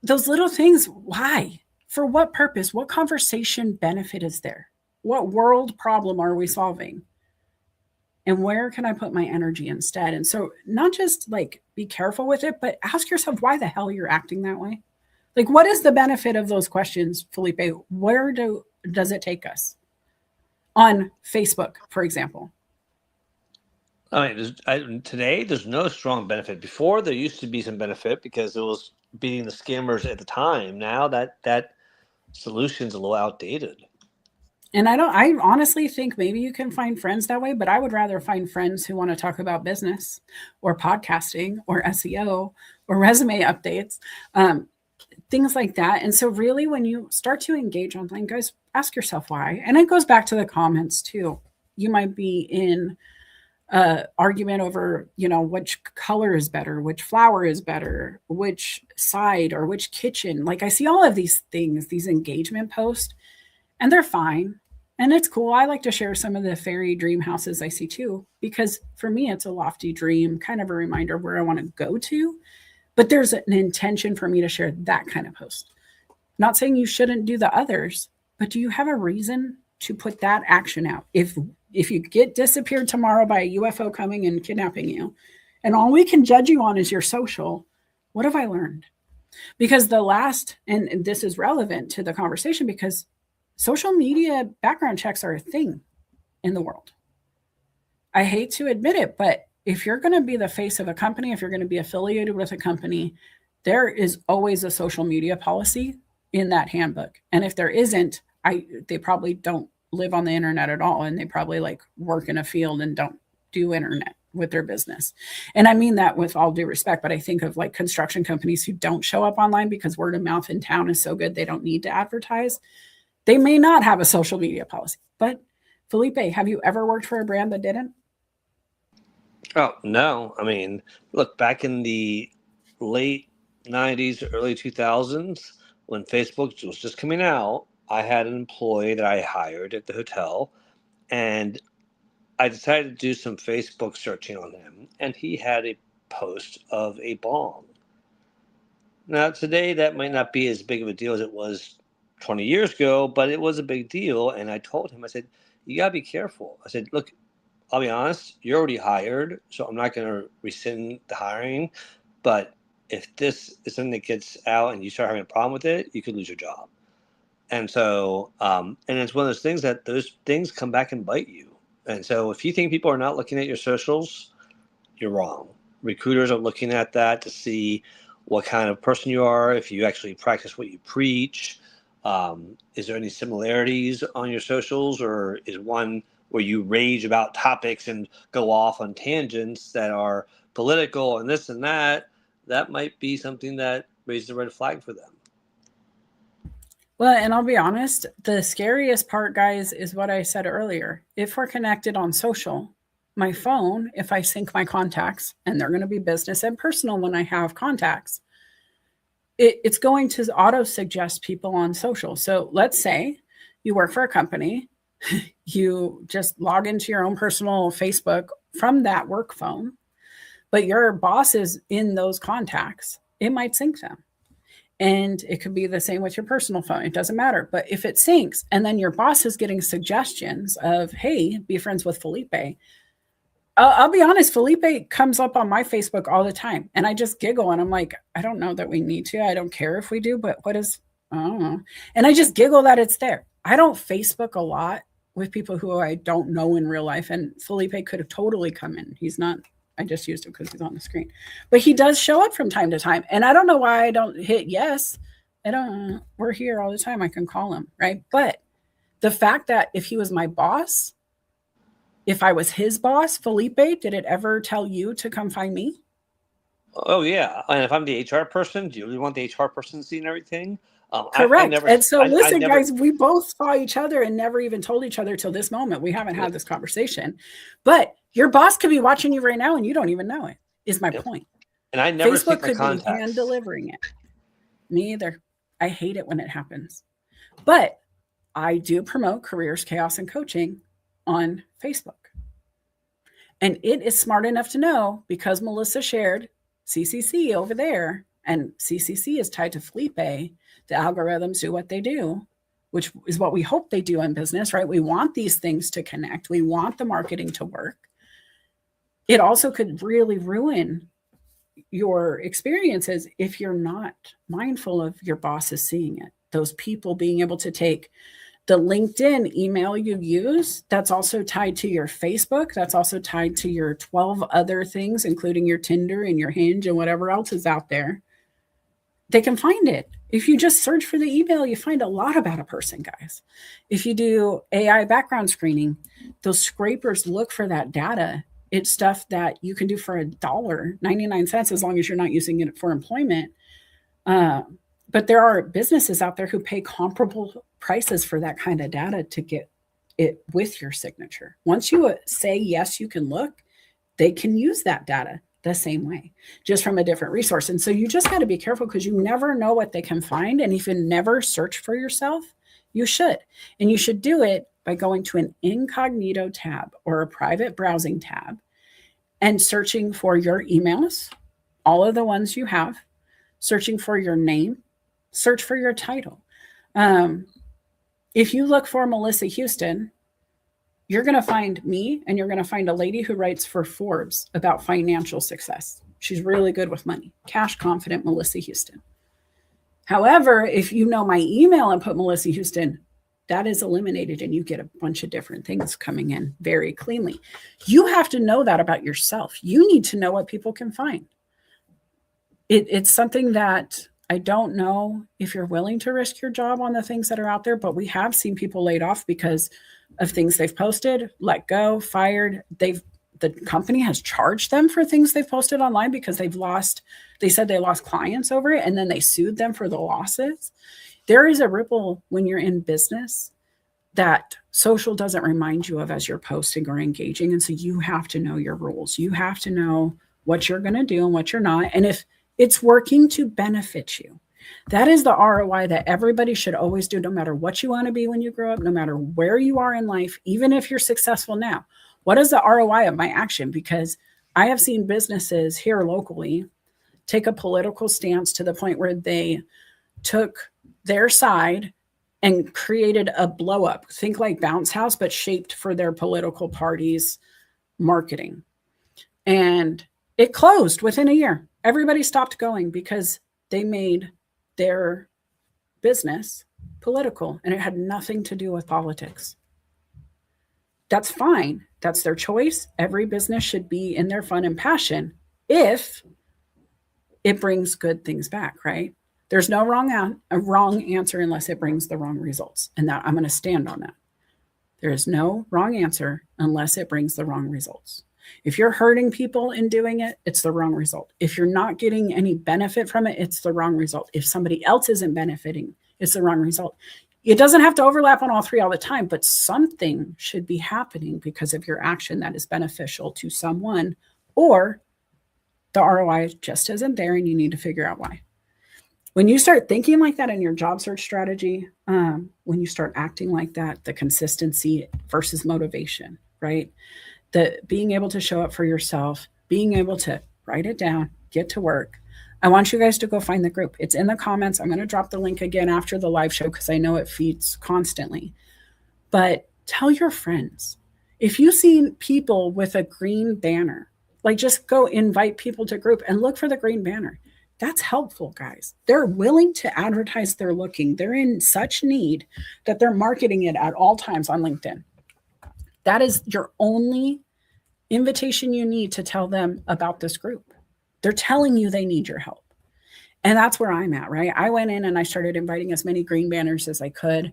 Those little things, why? For what purpose? What conversation benefit is there? What world problem are we solving? And where can I put my energy instead? And so not just like be careful with it, but ask yourself why the hell you're acting that way. Like, what is the benefit of those questions, Felipe? Where does it take us? On Facebook, for example. I mean, today there's no strong benefit. Before there used to be some benefit because it was beating the scammers at the time. Now that solution's a little outdated. And I honestly think maybe you can find friends that way, but I would rather find friends who want to talk about business or podcasting or SEO or resume updates. Things like that. And so really when you start to engage online, guys, ask yourself why. And it goes back to the comments too. You might be in an argument over, which color is better, which flower is better, which side or which kitchen. Like I see all of these things, these engagement posts, and they're fine. And it's cool. I like to share some of the fairy dream houses I see too, because for me, it's a lofty dream, kind of a reminder of where I want to go to. But there's an intention for me to share that kind of post. Not saying you shouldn't do the others, but do you have a reason to put that action out? If you get disappeared tomorrow by a UFO coming and kidnapping you, and all we can judge you on is your social, what have I learned? Because and this is relevant to the conversation because social media background checks are a thing in the world. I hate to admit it, but if you're going to be the face of a company, if you're going to be affiliated with a company, there is always a social media policy in that handbook. And if there isn't, they probably don't live on the internet at all. And they probably like work in a field and don't do internet with their business. And I mean that with all due respect, but I think of like construction companies who don't show up online because word of mouth in town is so good they don't need to advertise. They may not have a social media policy. But Felipe, have you ever worked for a brand that didn't? Oh, no. I mean, look, back in the late 90s, early 2000s, when Facebook was just coming out, I had an employee that I hired at the hotel, and I decided to do some Facebook searching on him, and he had a post of a bong. Now, today, that might not be as big of a deal as it was 20 years ago, but it was a big deal, and I told him, I said, you got to be careful. I said, look, I'll be honest, you're already hired, so I'm not going to rescind the hiring. But if this is something that gets out and you start having a problem with it, you could lose your job. And so, and it's one of those things that those things come back and bite you. And so if you think people are not looking at your socials, you're wrong. Recruiters are looking at that to see what kind of person you are, if you actually practice what you preach. Is there any similarities on your socials, or is one where you rage about topics and go off on tangents that are political and this and that might be something that raises a red flag for them. Well, and I'll be honest, the scariest part, guys, is what I said earlier. If we're connected on social, my phone, if I sync my contacts, and they're going to be business and personal when I have contacts, it's going to auto suggest people on social. So let's say you work for a company, you just log into your own personal Facebook from that work phone, but your boss is in those contacts, it might sync them. And it could be the same with your personal phone. It doesn't matter. But if it syncs and then your boss is getting suggestions of, hey, be friends with Felipe. I'll be honest, Felipe comes up on my Facebook all the time. And I just giggle and I'm like, I don't know that we need to. I don't care if we do, but I don't know. And I just giggle that it's there. I don't Facebook a lot with people who I don't know in real life. And Felipe could have totally come in. He's not, I just used him because he's on the screen. But he does show up from time to time. And I don't know why I don't hit yes. We're here all the time. I can call him, right? But The fact that if he was my boss, if I was his boss, Felipe, did it ever tell you to come find me? Oh yeah, and if I'm the HR person, do you really want the HR person seeing everything? I Correct. never, And so I listen, never, guys, we both saw each other and never even told each other till this moment. We haven't had this conversation. But your boss could be watching you right now and you don't even know it, is my point. and I never Facebook take my could be hand contacts. delivering it. Me either. I hate it when it happens. But I do promote careers, chaos, and coaching on Facebook. And it is smart enough to know, because Melissa shared CCC over there, and CCC is tied to Felipe, the algorithms do what they do, which is what we hope they do in business, right? We want these things to connect. We want the marketing to work. It also could really ruin your experiences if you're not mindful of your bosses seeing it. Those people being able to take the LinkedIn email you use, that's also tied to your Facebook. That's also tied to your 12 other things, including your Tinder and your Hinge and whatever else is out there. They can find it. If you just search for the email, you find a lot about a person, guys. If you do AI background screening, those scrapers look for that data. It's stuff that you can do for $1.99 as long as you're not using it for employment. But there are businesses out there who pay comparable prices for that kind of data to get it with your signature. Once you say, yes, you can look, they can use that data the same way, just from a different resource. And so you just got to be careful, because you never know what they can find. And if you never search for yourself, you should. And you should do it by going to an incognito tab or a private browsing tab and searching for your emails, all of the ones you have, searching for your name, search for your title. If you look for Melissa Houston, you're going to find me, and you're going to find a lady who writes for Forbes about financial success. She's really good with money. Cash confident Melissa Houston. However, if you know my email and put Melissa Houston, that is eliminated and you get a bunch of different things coming in very cleanly. You have to know that about yourself. You need to know what people can find. It's something that I don't know if you're willing to risk your job on the things that are out there, but we have seen people laid off because of things they've posted, let go, fired. The company has charged them for things they've posted online because they said they lost clients over it, and then they sued them for the losses. There is a ripple when you're in business that social doesn't remind you of as you're posting or engaging. And so you have to know your rules. You have to know what you're going to do and what you're not. And if it's working to benefit you, that is the ROI that everybody should always do, no matter what you want to be when you grow up, no matter where you are in life, even if you're successful now. What is the ROI of my action? Because I have seen businesses here locally take a political stance to the point where they took their side and created a blow up. Think like Bounce House, but shaped for their political party's marketing. And it closed within a year. Everybody stopped going because they made their business political, and it had nothing to do with politics. That's fine. That's their choice. Every business should be in their fun and passion if it brings good things back, right? There's no wrong answer unless it brings the wrong results. And that I'm going to stand on that. There is no wrong answer unless it brings the wrong results. If you're hurting people in doing it, it's the wrong result. If you're not getting any benefit from it, it's the wrong result. If somebody else isn't benefiting, it's the wrong result. It doesn't have to overlap on all three all the time, but something should be happening because of your action that is beneficial to someone, or the ROI just isn't there and you need to figure out why. When you start thinking like that in your job search strategy, when you start acting like that, the consistency versus motivation, right? The being able to show up for yourself, being able to write it down, get to work. I want you guys to go find the group. It's in the comments. I'm going to drop the link again after the live show because I know it feeds constantly. But tell your friends. If you see people with a green banner, like just go invite people to group and look for the green banner. That's helpful, guys. They're willing to advertise they're looking. They're in such need that they're marketing it at all times on LinkedIn. That is your only invitation you need to tell them about this group. They're telling you they need your help. And that's where I'm at, right? I went in and I started inviting as many green banners as I could.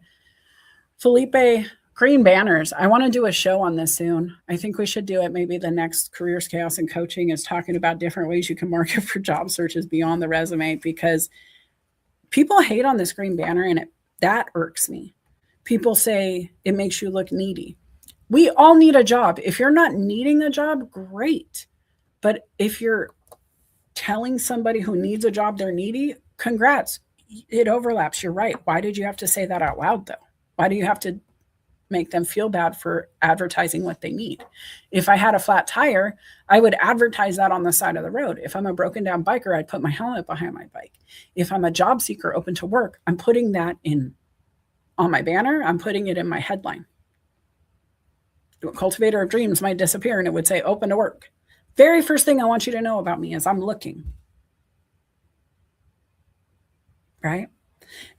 Felipe, green banners. I want to do a show on this soon. I think we should do it. Maybe the next Careers, Chaos, and Coaching is talking about different ways you can market for job searches beyond the resume, because people hate on this green banner, and that irks me. People say it makes you look needy. We all need a job. If you're not needing a job, great. But if you're telling somebody who needs a job they're needy, congrats. It overlaps. You're right. Why did you have to say that out loud, though? Why do you have to make them feel bad for advertising what they need? If I had a flat tire, I would advertise that on the side of the road. If I'm a broken down biker, I'd put my helmet behind my bike. If I'm a job seeker open to work, I'm putting that in on my banner. I'm putting it in my headline. Cultivator of dreams might disappear and it would say open to work. Very first thing I want you to know about me is I'm looking. Right?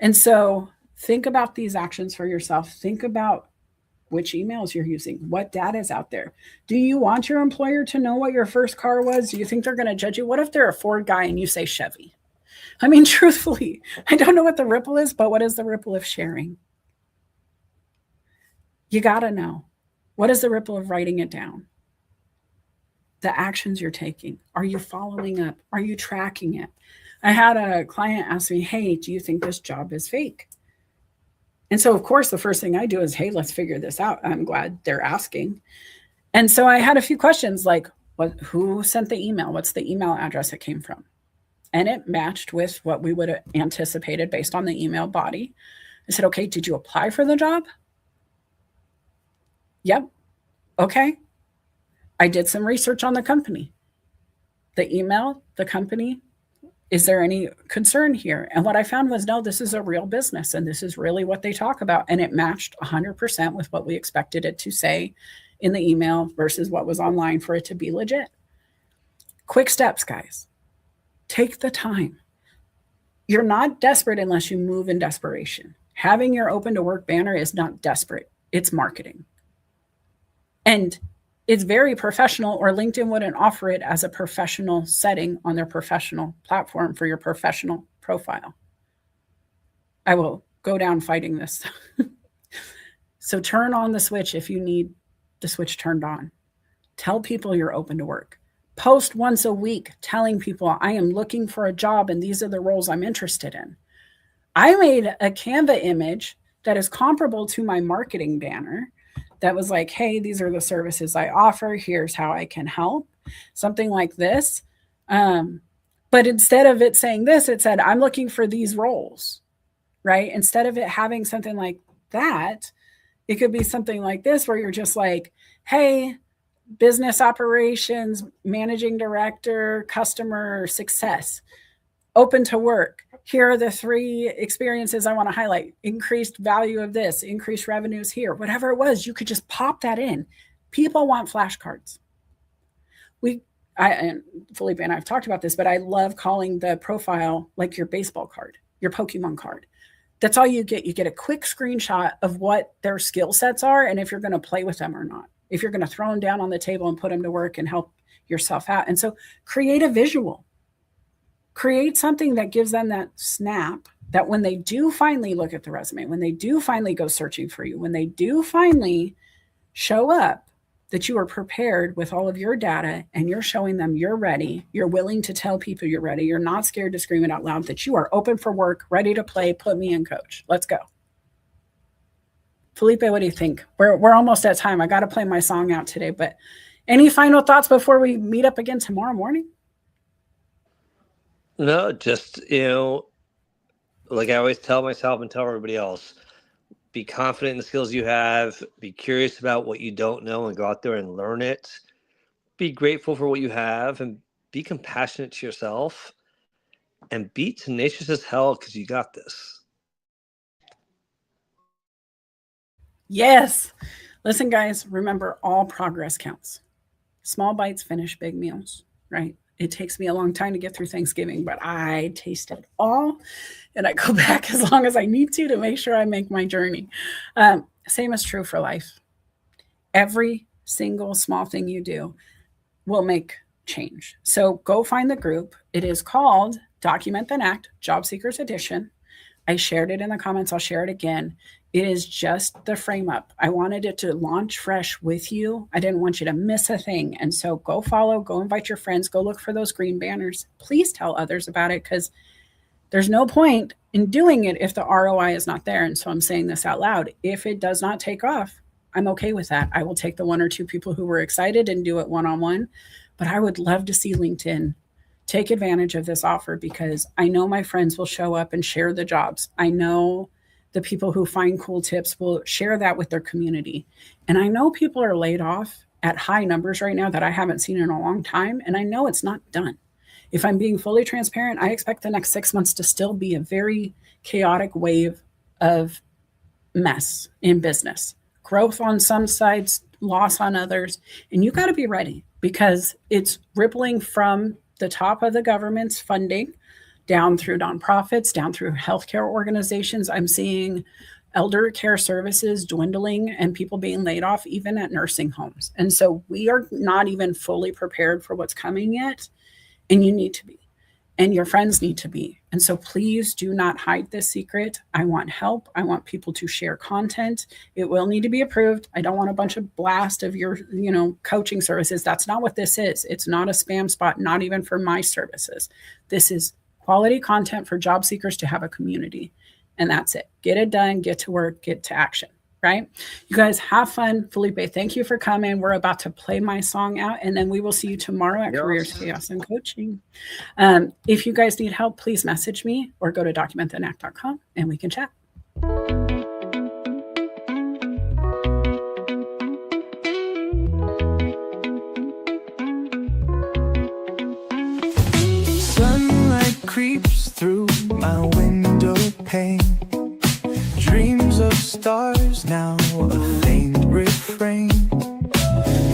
And so think about these actions for yourself. Think about which emails you're using, what data is out there. Do you want your employer to know what your first car was? Do you think they're going to judge you? What if they're a Ford guy and you say Chevy? I mean, truthfully, I don't know what the ripple is, but what is the ripple of sharing? You got to know. What is the ripple of writing it down? The actions you're taking. Are you following up? Are you tracking it? I had a client ask me, hey, do you think this job is fake? And so, of course, the first thing I do is, hey, let's figure this out. I'm glad they're asking. And so I had a few questions like, who sent the email? What's the email address it came from? And it matched with what we would have anticipated based on the email body. I said, okay, did you apply for the job? Yep. Okay. I did some research on the company. The email, the company, is there any concern here? And what I found was, no, this is a real business and this is really what they talk about. And it matched 100% with what we expected it to say in the email versus what was online for it to be legit. Quick steps, guys. Take the time. You're not desperate unless you move in desperation. Having your open to work banner is not desperate. It's marketing. And it's very professional, or LinkedIn wouldn't offer it as a professional setting on their professional platform for your professional profile. I will go down fighting this. So turn on the switch if you need the switch turned on. Tell people you're open to work. Post once a week telling people I am looking for a job and these are the roles I'm interested in. I made a Canva image that is comparable to my marketing banner that was like, hey, these are the services I offer. Here's how I can help. Something like this. But instead of it saying this, it said, I'm looking for these roles, right? Instead of it having something like that, it could be something like this where you're just like, hey, business operations, managing director, customer success, open to work. Here are the 3 experiences I want to highlight. Increased value of this, increased revenues here, whatever it was, you could just pop that in. People want flashcards. And Felipe and I have talked about this, but I love calling the profile like your baseball card, your Pokemon card. That's all you get. You get a quick screenshot of what their skill sets are and if you're going to play with them or not. If you're going to throw them down on the table and put them to work and help yourself out. And so create a visual. Create something that gives them that snap that when they do finally look at the resume, when they do finally go searching for you, when they do finally show up, that you are prepared with all of your data and you're showing them you're ready. You're willing to tell people you're ready. You're not scared to scream it out loud, that you are open for work, ready to play. Put me in, coach. Let's go. Felipe, what do you think? We're almost at time. I got to play my song out today, but any final thoughts before we meet up again tomorrow morning? No, just, like I always tell myself and tell everybody else, be confident in the skills you have, be curious about what you don't know and go out there and learn it. Be grateful for what you have and be compassionate to yourself and be tenacious as hell because you got this. Yes. Listen, guys, remember all progress counts. Small bites finish big meals, right? It takes me a long time to get through Thanksgiving, but I taste it all and I go back as long as I need to make sure I make my journey. Same is true for life. Every single small thing you do will make change. So go find the group. It is called Document Then Act, Job Seekers Edition. I shared it in the comments. I'll share it again. It is just the frame up. I wanted it to launch fresh with you. I didn't want you to miss a thing. And so go follow, go invite your friends, go look for those green banners. Please tell others about it, because there's no point in doing it if the ROI is not there. And so I'm saying this out loud. If it does not take off, I'm okay with that. I will take the 1 or 2 people who were excited and do it one-on-one. But I would love to see LinkedIn take advantage of this offer, because I know my friends will show up and share the jobs. I know the people who find cool tips will share that with their community. And I know people are laid off at high numbers right now that I haven't seen in a long time. And I know it's not done. If I'm being fully transparent, I expect the next 6 months to still be a very chaotic wave of mess in business. Growth on some sides, loss on others. And you got to be ready, because it's rippling from the top of the government's funding down through nonprofits, down through healthcare organizations. I'm seeing elder care services dwindling and people being laid off, even at nursing homes. And so we are not even fully prepared for what's coming yet. And you need to be, and your friends need to be. And so please do not hide this secret. I want help. I want people to share content. It will need to be approved. I don't want a bunch of blast of your, coaching services. That's not what this is. It's not a spam spot, not even for my services. This is quality content for job seekers to have a community. And that's it. Get it done, get to work, get to action. Right? You guys have fun. Felipe, thank you for coming. We're about to play my song out, and then we will see you tomorrow at Careers, Chaos, and Coaching. If you guys need help, please message me or go to documentthenap.com and we can chat. Sunlight creeps through my window pane. Dreams of stars, now a faint refrain.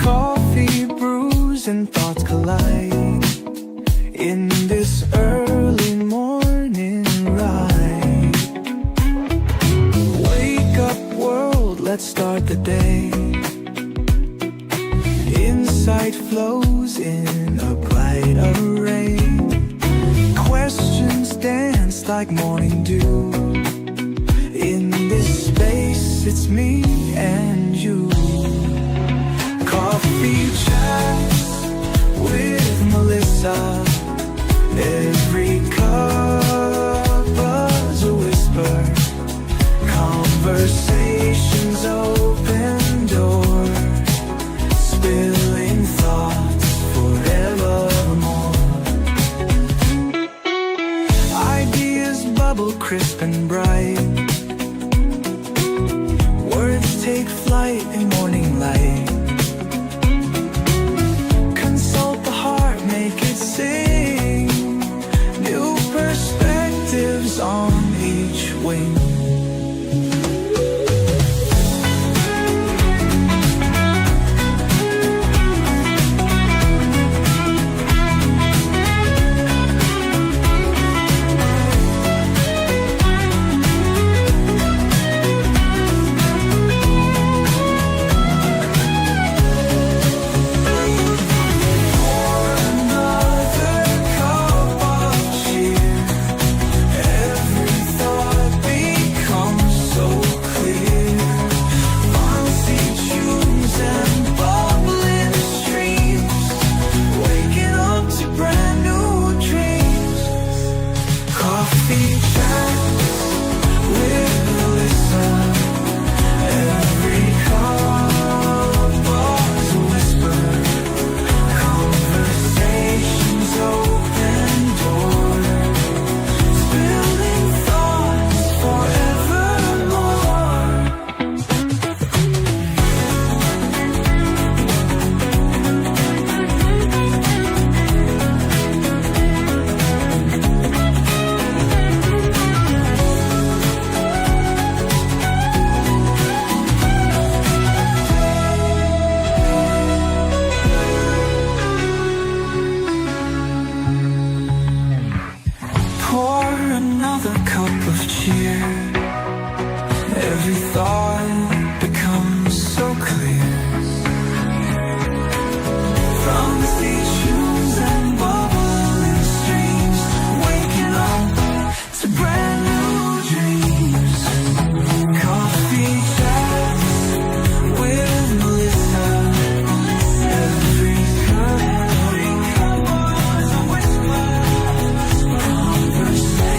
Coffee brews and thoughts collide in this early morning ride. Wake up world, let's start the day. Insight flows in a bright array. Questions dance like morning dew. In this space, it's me and you. Coffee chats with Melissa. Every cup was a whisper. Conversations open doors. Spilling thoughts forevermore. Ideas bubble crisp and bright. Words take flight in morning light. Consult the heart, make it sing. New perspectives on each wing. Pour another cup of cheer. Every thought